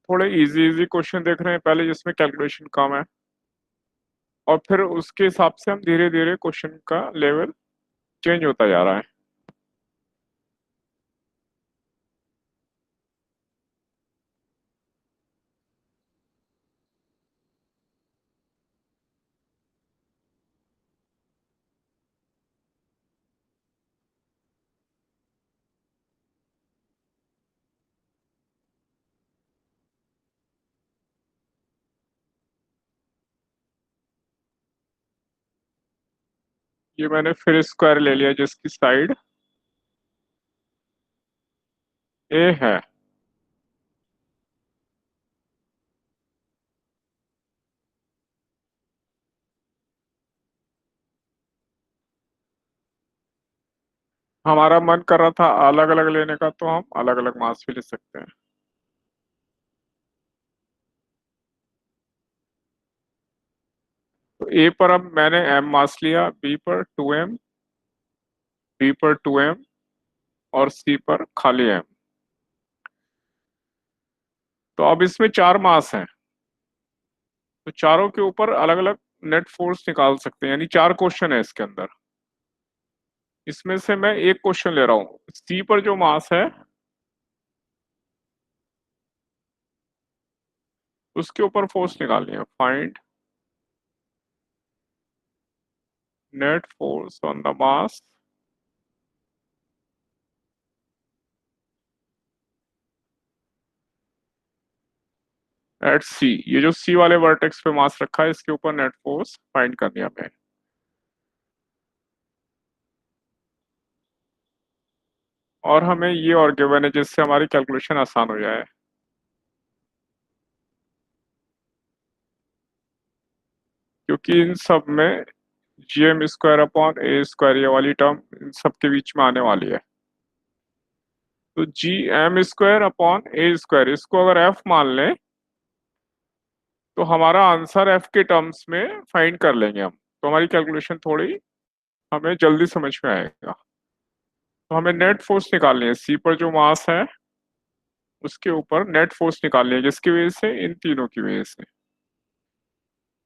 थोड़े इजी इजी क्वेश्चन देख रहे हैं पहले जिसमें कैलकुलेशन कम है, और फिर उसके हिसाब से हम धीरे धीरे क्वेश्चन का लेवल चेंज होता जा रहा है। ये मैंने फिर स्क्वायर ले लिया जिसकी साइड ए है। हमारा मन कर रहा था अलग अलग लेने का, तो हम अलग अलग मास भी ले सकते हैं। तो ए पर अब मैंने एम मास लिया, बी पर 2m, बी पर 2m और सी पर खाली m। तो अब इसमें 4 मास हैं, तो चारों के ऊपर अलग अलग नेट फोर्स निकाल सकते हैं, यानी 4 क्वेश्चन है इसके अंदर। इसमें से मैं एक क्वेश्चन ले रहा हूं, सी पर जो मास है उसके ऊपर फोर्स निकालनी है। Find net force on the mass at C. ये जो सी वाले वर्टेक्स पे मास रखा है इसके ऊपर नेट फोर्स फाइंड करनी है हमें। और हमें ये और गिवन है जिससे हमारी कैलकुलेशन आसान हो जाए। क्योंकि इन सब में gm² अपॉन ए स्क्वायर ये वाली टर्म इन सब के बीच में आने वाली है। तो gm² अपॉन ए स्क्वायर, इसको अगर f मान लें तो हमारा आंसर f के टर्म्स में फाइंड कर लेंगे हम, तो हमारी कैलकुलेशन थोड़ी हमें जल्दी समझ में आएगा। तो हमें नेट फोर्स निकालनी है, सी पर जो मास है उसके ऊपर नेट फोर्स निकालनी है, जिसकी वजह से इन तीनों की वजह से,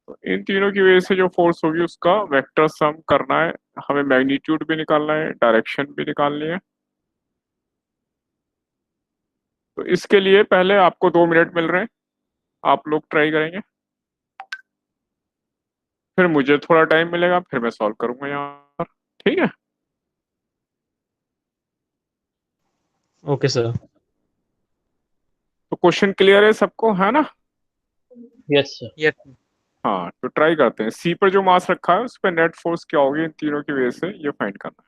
तो इन तीनों की वजह से जो फोर्स होगी उसका वेक्टर सम करना है हमें, मैग्नीट्यूड भी निकालना है, डायरेक्शन भी निकालनी है। तो इसके लिए पहले आपको 2 मिनट मिल रहे हैं, आप लोग ट्राई करेंगे, फिर मुझे थोड़ा टाइम मिलेगा, फिर मैं सॉल्व करूंगा यहाँ पर। ठीक है। Okay sir. तो क्वेश्चन क्लियर है सबको, है ना? Yes sir. यस। हाँ, तो ट्राई करते हैं। सी पर जो मास रखा है उस पर नेट फोर्स क्या होगी इन तीनों की वजह से, ये फाइंड करना है।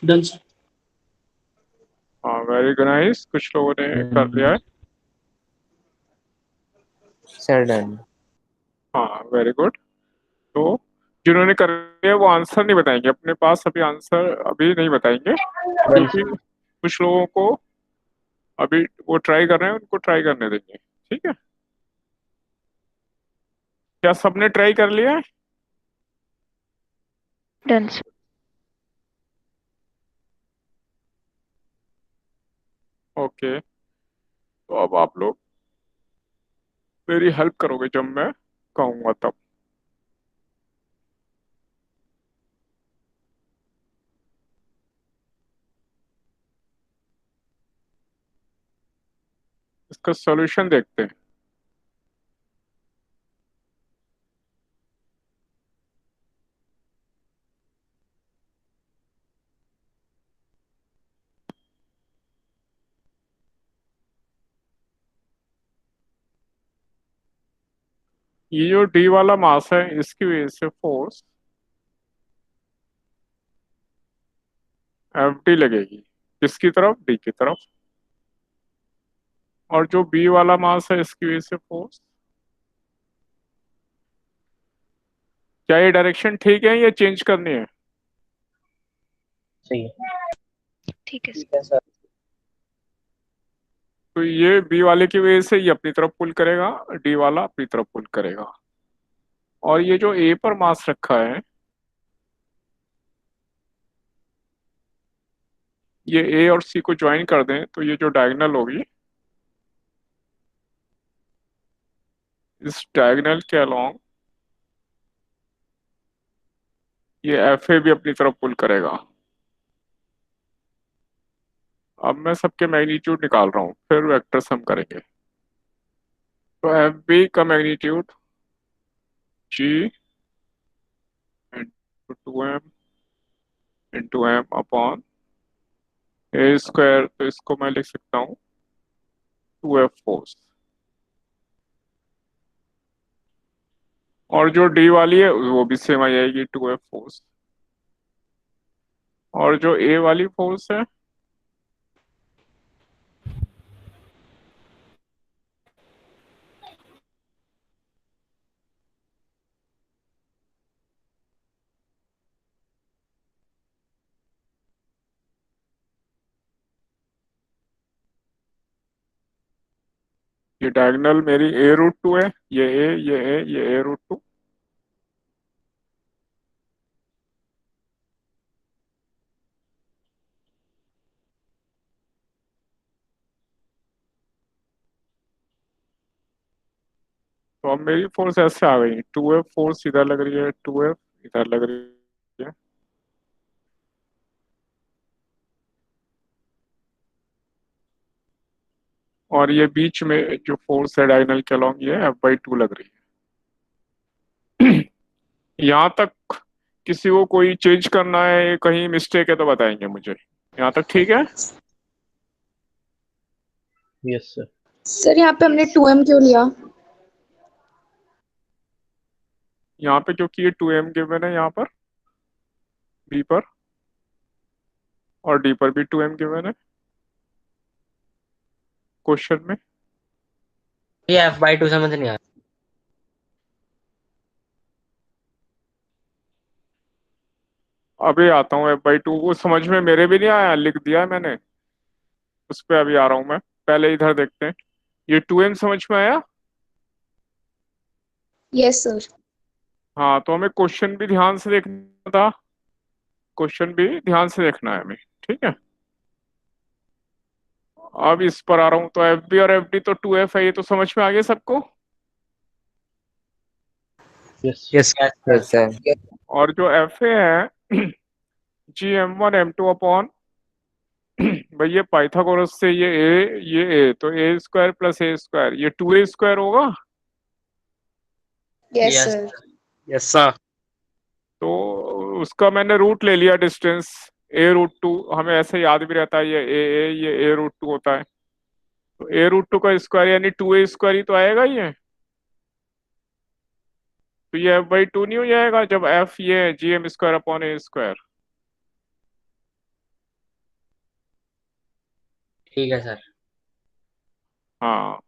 Done sir. हाँ, वेरी नाइस, कुछ लोगों ने कर लिया है। Sir done. हाँ, वेरी गुड। तो जिन्होंने कर लिया वो आंसर नहीं बताएंगे अपने पास, अभी आंसर अभी नहीं बताएंगे, क्योंकि कुछ लोगों को अभी वो ट्राई कर रहे हैं, उनको ट्राई करने देंगे। ठीक है, क्या सबने ट्राई कर लिया है? Done sir. ओके, तो अब आप लोग मेरी हेल्प करोगे जब मैं कहूंगा तब। इसका सॉल्यूशन देखते हैं। ये जो डी वाला मास है इसकी वजह से फोर्स एफ डी लगेगी, किसकी तरफ? डी की तरफ। और जो बी वाला मास है इसकी वजह से फोर्स। क्या ये डायरेक्शन ठीक है या चेंज करनी है? सही है। ठीक है ठीक है सर। तो ये बी वाले की वजह से ये अपनी तरफ पुल करेगा, डी वाला अपनी तरफ पुल करेगा। और ये जो ए पर मास रखा है, ये ए और सी को ज्वाइन कर दें तो ये जो डायगोनल होगी, इस डायगोनल के अलोंग ये एफ ए भी अपनी तरफ पुल करेगा। अब मैं सबके मैग्नीट्यूड निकाल रहा हूँ, फिर वेक्टर सम करेंगे। तो एफ बी का magnitude G into two M into M upon A square, तो इसको मैं लिख सकता हूँ टू एफ फोर्स। और जो डी वाली है वो भी सेम आ जाएगी, टू एफ फोर्स। और जो ए वाली फोर्स है ये डायगोनल मेरी ए रूट टू है, ये ए ये ए ये ए रूट टू। तो अब मेरी फोर्स ऐसे आ गई, टू एफ फोर्स इधर लग रही है, टू एफ इधर लग रही है। और ये बीच में जो फोर्स है डायगोनल के अलॉन्ग, ये एफ बाई टू लग रही है। यहाँ तक किसी को कोई चेंज करना है, कहीं मिस्टेक है तो बताएंगे मुझे। यहाँ तक ठीक है? Yes sir. सर यहाँ पे हमने 2m क्यों लिया? यहाँ पे क्योंकि ये टू एम गिवन है यहाँ पर बी पर, और डी पर भी टू एम गिवन है क्वेश्चन में। ये f/2 समझ नहीं आया। अभी आता हूँ, एफ बाई टू वो समझ में मेरे भी नहीं आया, लिख दिया है मैंने, उस पर अभी आ रहा हूँ मैं। पहले इधर देखते हैं, ये टू एम समझ में आया? Yes sir. हाँ, तो हमें क्वेश्चन भी ध्यान से देखना था, क्वेश्चन भी ध्यान से देखना है हमें, ठीक है। अब इस पर आ रहा हूँ, तो एफ बी और एफ डी तो टू एफ है, ये तो समझ में आ गया सबको। Yes yes yes sir. और जो एफ ए है G M one M two upon भाई ये पाइथागोरस से ये ए तो A square plus A square, ये टू ए स्क्वायर होगा। Yes Yes. Sir. Yes sir. तो उसका मैंने रूट ले लिया, डिस्टेंस ए रूट टू, हमें ऐसे याद भी रहता है ये ए रूट टू होता है। तो ए रूट टू का स्क्वायर यानी टू ए स्क्वायर ही तो आएगा ये। तो ये एफ बाई टू नहीं हो जाएगा जब एफ ये G M square upon A square. ठीक है सर। हाँ,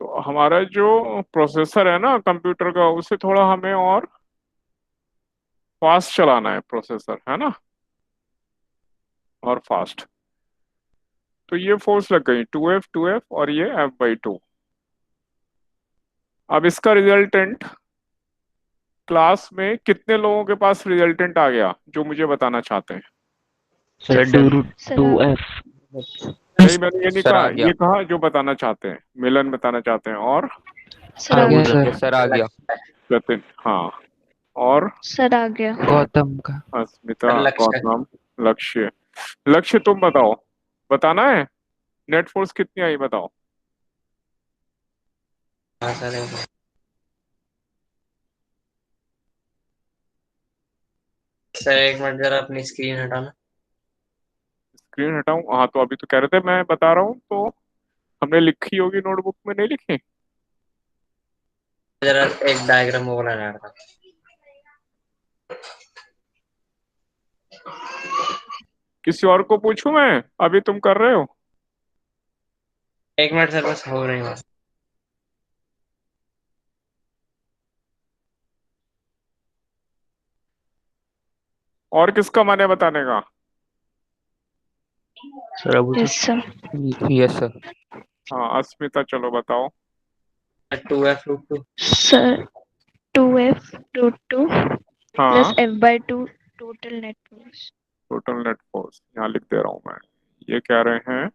तो हमारा जो प्रोसेसर है ना कंप्यूटर का, उसे थोड़ा हमें और फास्ट चलाना है, प्रोसेसर है ना, और फास्ट। तो ये फोर्स लग गई टू एफ और ये एफ बाई टू। अब इसका रिजल्टेंट क्लास में कितने लोगों के पास रिजल्टेंट आ गया जो मुझे बताना चाहते हैं? सर सर टू आप- एफ। नहीं, मैंने ये नहीं सर, कहा, आ गया। ये कहा जो बताना चाहते हैं, मिलन बताना चाहते हैं, और सर आ गया यस सर आ गया। जतिन, हाँ, और सर आ गया। गौतम का अस्मिता, लक्ष्य। गौतम, लक्ष्य। लक्ष्य तुम बताओ, बताना है नेट फोर्स कितनी आई बताओ। हाँ सर एक मिनट। सर एक मिनट जरा अपनी स्क्रीन हटाना। स्क्रीन हटाऊं? हाँ, तो अभी तो कह रहे थे मैं बता रहा हूँ, तो हमने लिखी होगी नोटबुक में, नहीं लिखी? जरा एक डायग्राम वो बनाना था। किसी और को पूछूं मैं? अभी तुम कर रहे हो? एक मिनट सर, बस हो रही बात। और किसका मन है बताने का? सर अब यस सर। Yes sir. हाँ अस्मिता, चलो बताओ। 2f√2। सर 2f√2 हाँ, plus f/2 total net force. Total net force यहाँ लिख दे रहा हूँ मैं। ये कह रहे हैं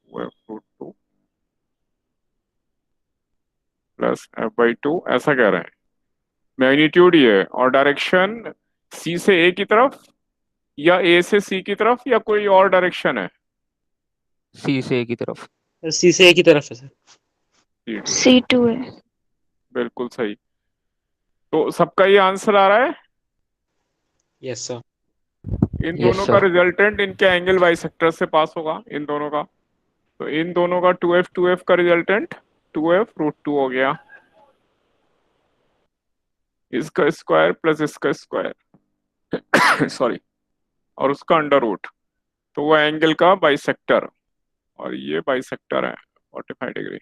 2f√2 प्लस f/2, ऐसा कह रहे हैं। मैग्नीट्यूड ये, और डायरेक्शन सी से ए की तरफ, या ए से सी की तरफ, या कोई और डायरेक्शन है? सी से ए की तरफ। सी से ए की तरफ है सर। सी टू, C2 है। बिल्कुल सही। तो सबका ये आंसर आ रहा है। Yes sir. इन यस दोनों का सर। रिजल्टेंट इनके एंगल बाइसेक्टर से पास होगा, इन दोनों का। तो इन दोनों का 2f का रिजल्टेंट 2f√2 हो गया। इसका स्क्वायर प्लस इसका स्क्वायर सॉरी, और उसका अंडर रूट। तो वो एंगल का बाइसेक्टर, और ये बाइसेक्टर है 45 डिग्री,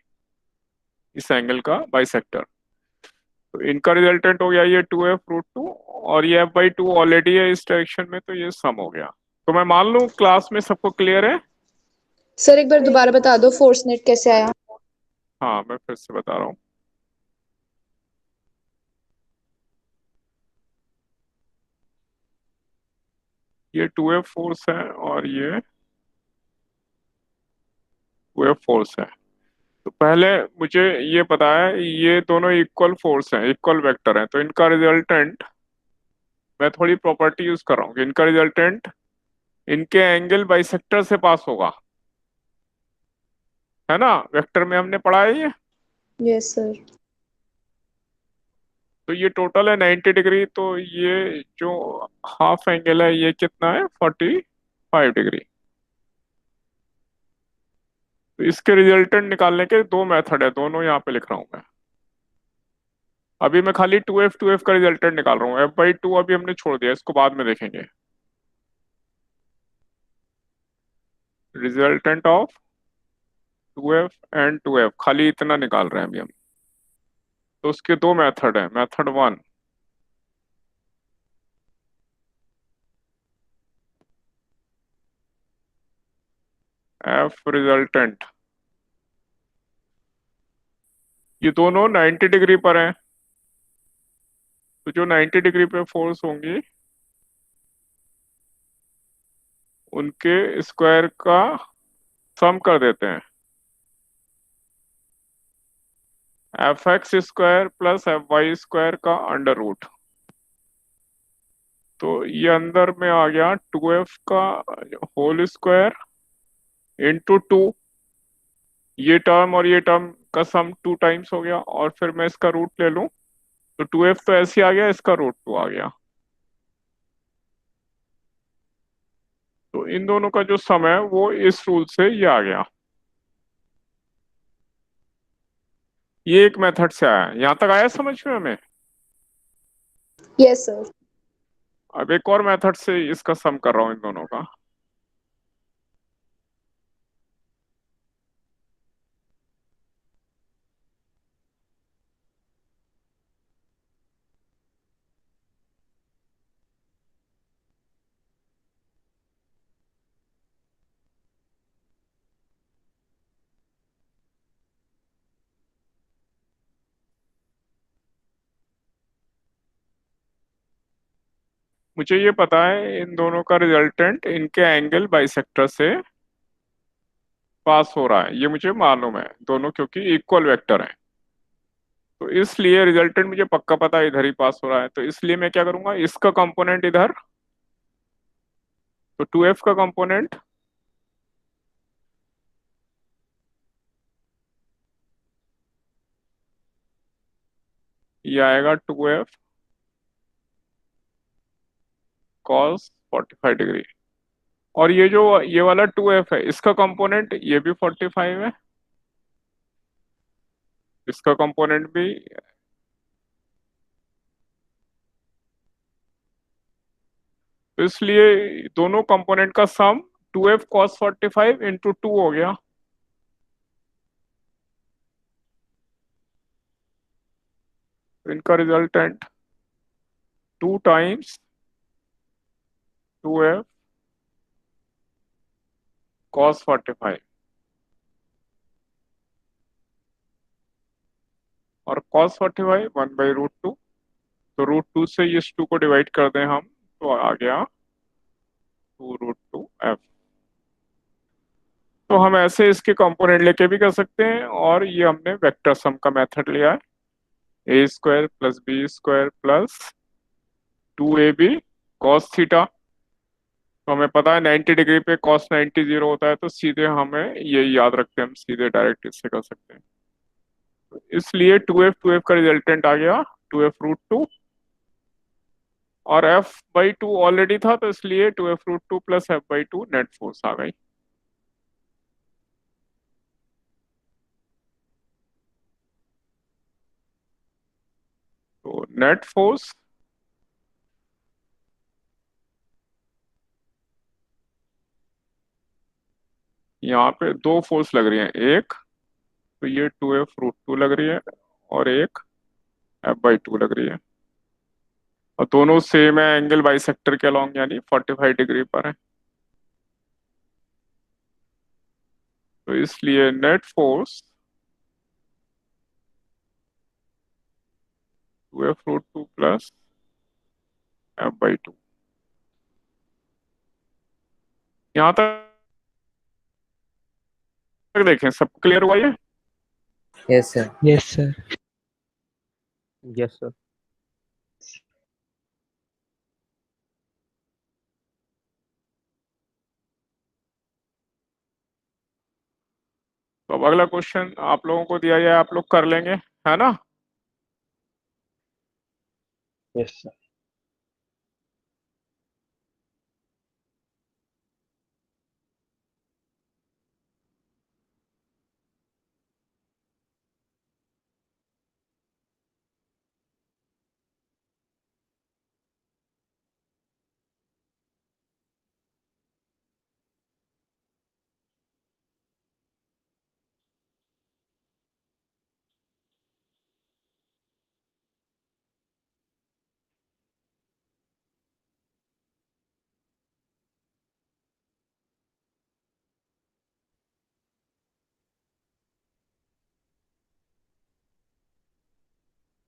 इस एंगल का बाइसेक्टर। तो इनका रिजल्टेंट हो गया ये 2f√2, और ये f/2 ऑलरेडी है इस डायरेक्शन में, तो ये सम हो गया। तो मैं मान लूं क्लास में सबको क्लियर है? सर एक बार दोबारा बता दो फोर्स नेट कैसे आया। हाँ मैं फिर से बता रहा हूँ। ये 2f फोर्स है, और ये 2f फोर्स है। तो पहले मुझे ये पता है ये दोनों इक्वल फोर्स हैं, इक्वल वेक्टर हैं, तो इनका रिजल्टेंट, मैं थोड़ी प्रॉपर्टी यूज कर रहा हूँ कि इनका रिजल्टेंट इनके एंगल बाइसेक्टर से पास होगा, है ना? वेक्टर में हमने पढ़ा है ये। Yes sir. तो ये टोटल है 90 डिग्री, तो ये जो हाफ एंगल है ये कितना है? 45 डिग्री। तो इसके रिजल्टेंट निकालने के दो मेथड है, दोनों यहाँ पे लिख रहा हूँ मैं। अभी मैं खाली 2f का रिजल्टेंट निकाल रहा हूँ, f/2 अभी हमने छोड़ दिया, इसको बाद में देखेंगे। Resultant of 2f and 2f, खाली इतना निकाल रहे हैं अभी हम। तो उसके दो मेथड है। मेथड 1, f रिजल्टेंट, ये दोनों 90 डिग्री पर हैं, तो जो 90 डिग्री पे फोर्स होंगी उनके स्क्वायर का सम कर देते हैं। f(x)² प्लस f(y)² का अंडर रूट। तो ये अंदर में आ गया 2f का होल स्क्वायर इंटू 2, ये टर्म और ये टर्म का सम 2 टाइम्स हो गया, और फिर मैं इसका रूट ले लूं तो 2f तो ऐसे ही आ गया, इसका रूट 2 आ गया। तो इन दोनों का जो सम है वो इस रूल से ये आ गया। ये एक मेथड से आया, यहां तक आया समझ में हमें? Yes sir. अब एक और मेथड से इसका सम कर रहा हूं इन दोनों का। मुझे ये पता है इन दोनों का रिजल्टेंट इनके एंगल बाइसेक्टर से पास हो रहा है, ये मुझे मालूम है दोनों, क्योंकि इक्वल वेक्टर हैं। तो इसलिए रिजल्टेंट मुझे पक्का पता है इधर ही पास हो रहा है। तो इसलिए मैं क्या करूंगा, इसका कंपोनेंट इधर, तो 2f का कंपोनेंट ये आएगा 2f cos 45 डिग्री, और ये जो ये वाला 2f है इसका कंपोनेंट ये भी 45 है, इसका कंपोनेंट भी। तो इसलिए दोनों कंपोनेंट का सम 2f cos 45 इंटू 2 हो गया। तो इनका रिजल्टेंट 2 टाइम्स 2f cos 45 और cos 45 1/√2। तो √2 से इस 2 को डिवाइड कर दें हम तो आ गया 2√2f। तो हम ऐसे इसके कंपोनेंट लेके भी कर सकते हैं, और ये हमने वेक्टर सम का मेथड लिया है, a² + b² + 2ab cos theta. तो हमें पता है 90 डिग्री पे cos 90 0 होता है, तो सीधे हमें यही याद रखते हैं, हम सीधे डायरेक्ट इससे कर सकते हैं। तो इसलिए 2f का रिजल्टेंट आ गया 2f√2, और f/2 ऑलरेडी था, तो इसलिए 2f√2 + f/2 नेट फोर्स आ गई। तो नेट फोर्स यहाँ पे दो फोर्स लग रही है, एक तो ये 2f√2 लग रही है, और एक f/2 लग रही है, और दोनों सेम है, एंगल बाइसेक्टर के अलॉन्ग यानी 45 डिग्री पर है। तो इसलिए नेट फोर्स 2f√2 + f/2। यहाँ तक देखें, सब क्लियर हुआ ये? Yes sir. Yes sir. Yes sir. तो अब अगला क्वेश्चन आप लोगों को दिया जाए, आप लोग कर लेंगे, है ना? Yes sir.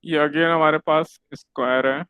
ये अगेन हमारे पास स्क्वायर है,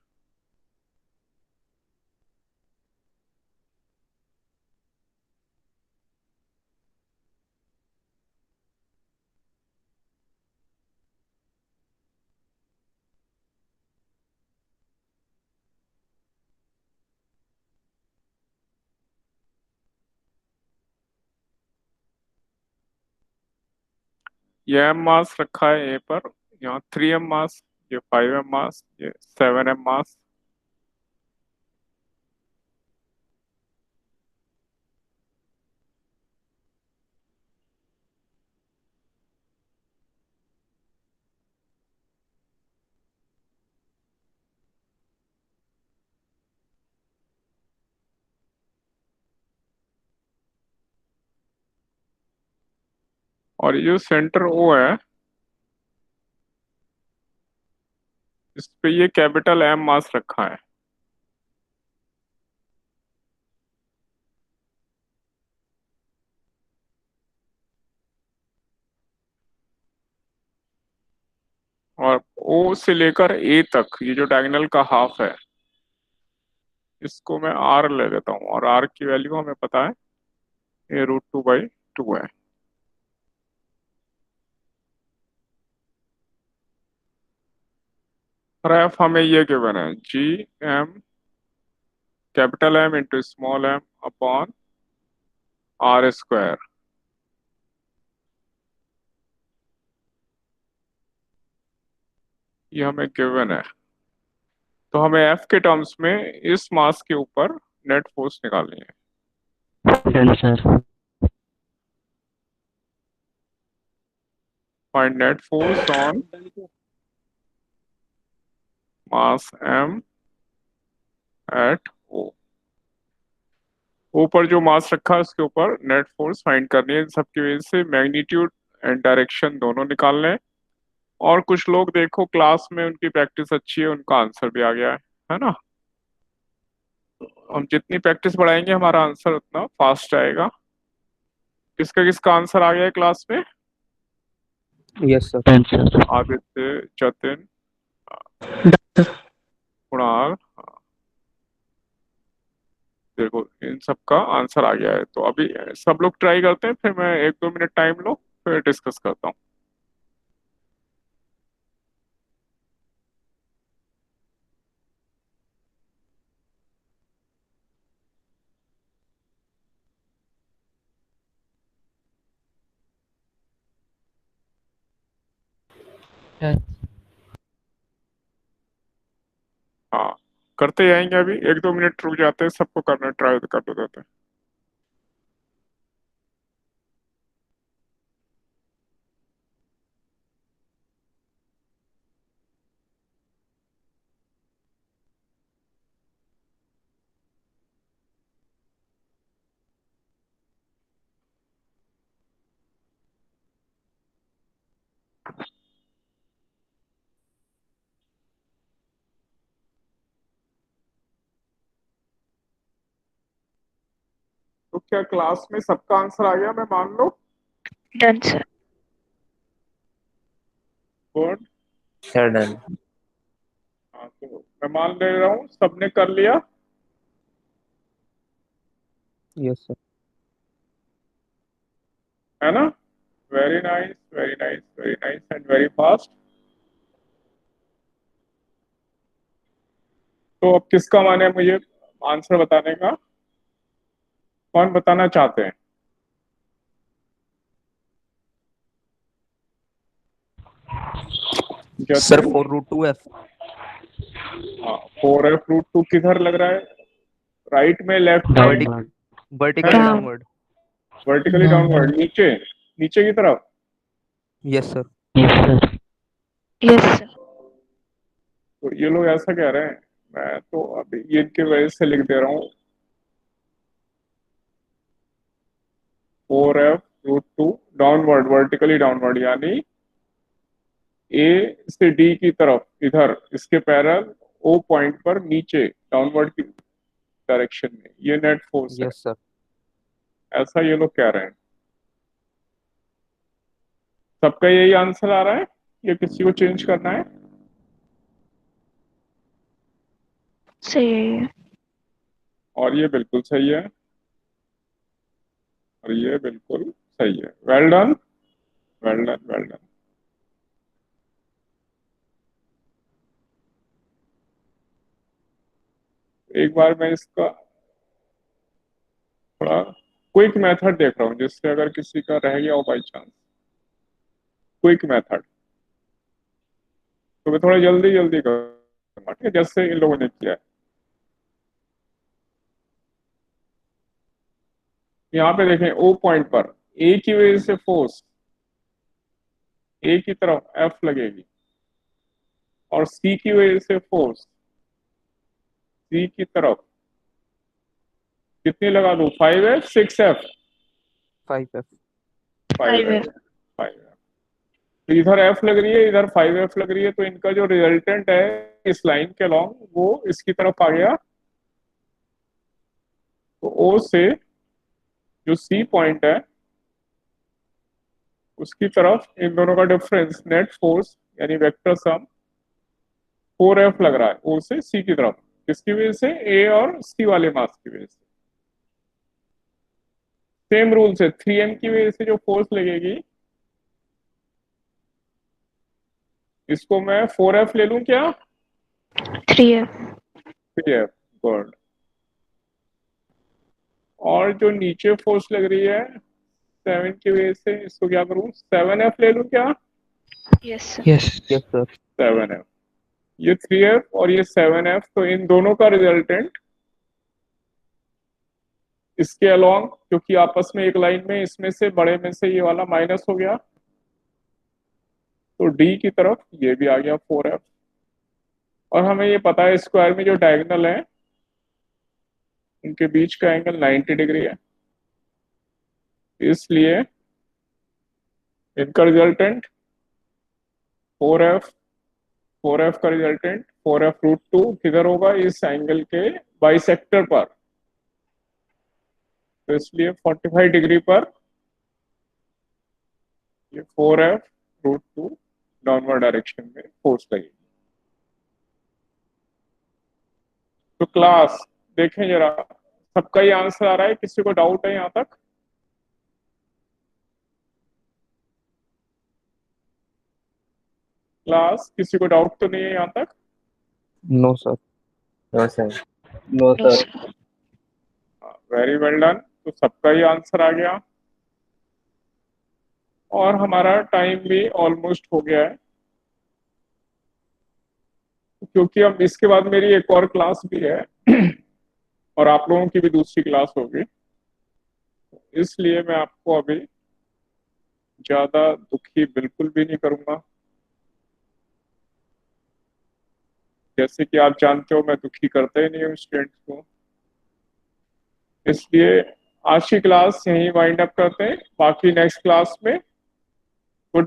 ये m मास रखा है ए पर, यहाँ 3m मास, ये 5m मास, ये 7m मास। और ये जो सेंटर O है, इस पे ये कैपिटल M मास रखा है। और O से लेकर A तक ये जो डायगोनल का हाफ है, इसको मैं R ले लेता हूँ, और R की वैल्यू हमें पता है, ये √2/2 है। और F हमें ये गिवन है, GM capital M into small m upon R²। ये हमें गिवन है, तो हमें F के टर्म्स में इस मास के ऊपर नेट फोर्स निकालनी है। Done sir. Find net force on mass M at O। ऊपर जो मास रखा है उसके ऊपर नेट फोर्स फाइंड करनी है। इन सब की वजह से मैग्नीट्यूड एंड डायरेक्शन दोनों निकालने हैं। और कुछ लोग देखो क्लास में उनकी प्रैक्टिस अच्छी है, उनका आंसर भी आ गया है ना। हम जितनी प्रैक्टिस बढ़ाएंगे हमारा आंसर उतना फास्ट आएगा। किसका किसका आंसर आ गया है क्लास में? Yes sir. आदित्य, जतिन, कुणाल, देखो इन सब का आंसर आ गया है। तो अभी सब लोग ट्राई करते हैं, फिर मैं 1-2 मिनट टाइम लो, फिर डिस्कस करता हूँ। हाँ, करते जाएंगे। अभी 1-2 मिनट रुक जाते हैं, सबको करना ट्राई कर दो देते हैं। तो क्या क्लास में सबका आंसर आ गया? मैं मान लो done sir. Good. Sir done. हाँ, तो मैं मान ले रहा हूँ सबने कर लिया। Yes sir. है ना? Very nice, very nice, very nice and very fast. तो अब किसका मन है मुझे आंसर बताने का? कौन बताना चाहते हैं? सर जतिन? 4√2F। हाँ, 4F√2 किधर लग रहा है? राइट में, लेफ्ट में? Vertically Down. Downward. Vertically downward, नीचे नीचे की तरफ? Yes sir. Yes sir. तो ये लोग ऐसा कह रहे हैं, मैं तो अभी ये इनकी वजह से लिख दे रहा हूँ। 4F√2 डाउनवर्ड, वर्टिकली डाउनवर्ड, यानी ए से डी की तरफ, इधर इसके पैरेलल ओ पॉइंट पर नीचे डाउनवर्ड की डायरेक्शन में ये नेट फोर्स है। Yes sir. ऐसा ये लोग कह रहे हैं। सबका यही आंसर आ रहा है या किसी को चेंज करना है? सही है ये। और ये बिल्कुल सही है, और ये बिल्कुल सही है। Well done, well done, well done. एक बार मैं इसका थोड़ा क्विक मेथड देख रहा हूँ, जिससे अगर किसी का रह गया हो बाई चांस। क्विक मेथड तो मैं थोड़ा जल्दी जल्दी करूँगा, ठीक है, जैसे इन लोगों ने किया है। यहाँ पे देखें, ओ पॉइंट पर ए की वजह से फोर्स ए की तरफ एफ लगेगी, और सी की वजह से फोर्स सी की तरफ कितनी लगा दूं? 5F 6F? 5F। 5F, 5F। तो इधर एफ लग रही है, इधर 5F लग रही है, तो इनका जो रिजल्टेंट है इस लाइन के लॉन्ग वो इसकी तरफ आ गया। तो ओ से जो सी पॉइंट है उसकी तरफ इन दोनों का डिफरेंस, नेट फोर्स यानी वेक्टर सम 4F लग रहा है ओ से सी की तरफ। किसकी वजह से? ए और सी वाले मास की वजह से। सेम रूल से 3M की वजह से जो फोर्स लगेगी, इसको मैं 4F ले लूं क्या? 3F। 3F, good. और जो नीचे फोर्स लग रही है 7 की वजह से, इसको क्या करूं? 7F ले लूं क्या? Yes sir. Yes sir. 7F। ये 3F और ये 7F, तो इन दोनों का रिजल्टेंट इसके अलोंग, क्योंकि आपस में एक लाइन में, इसमें से बड़े में से ये वाला माइनस हो गया, तो डी की तरफ ये भी आ गया 4F। और हमें ये पता है स्क्वायर में जो डायगोनल है इनके बीच का एंगल 90 डिग्री है, इसलिए इनका रिजल्टेंट 4f का रिजल्टेंट 4f√2 किधर होगा, इस एंगल के बाइसेक्टर पर, तो इसलिए 45 डिग्री पर ये 4f√2 डाउनवर्ड डायरेक्शन में फोर्स लगेगी। तो क्लास देखें जरा, सबका ही आंसर आ रहा है, किसी को डाउट है यहां तक? क्लास किसी को डाउट तो नहीं है यहां तक? No sir. No sir. No No, sir. sir. Very well done. तो सबका ही आंसर आ गया और हमारा टाइम भी ऑलमोस्ट हो गया है, क्योंकि अब इसके बाद मेरी एक और क्लास भी है और आप लोगों की भी दूसरी क्लास होगी, इसलिए मैं आपको अभी ज्यादा दुखी बिल्कुल भी नहीं करूंगा। जैसे कि आप जानते हो मैं दुखी करता ही नहीं हूँ स्टूडेंट्स को, इसलिए आज की क्लास यहीं वाइंड अप करते हैं। बाकी नेक्स्ट क्लास में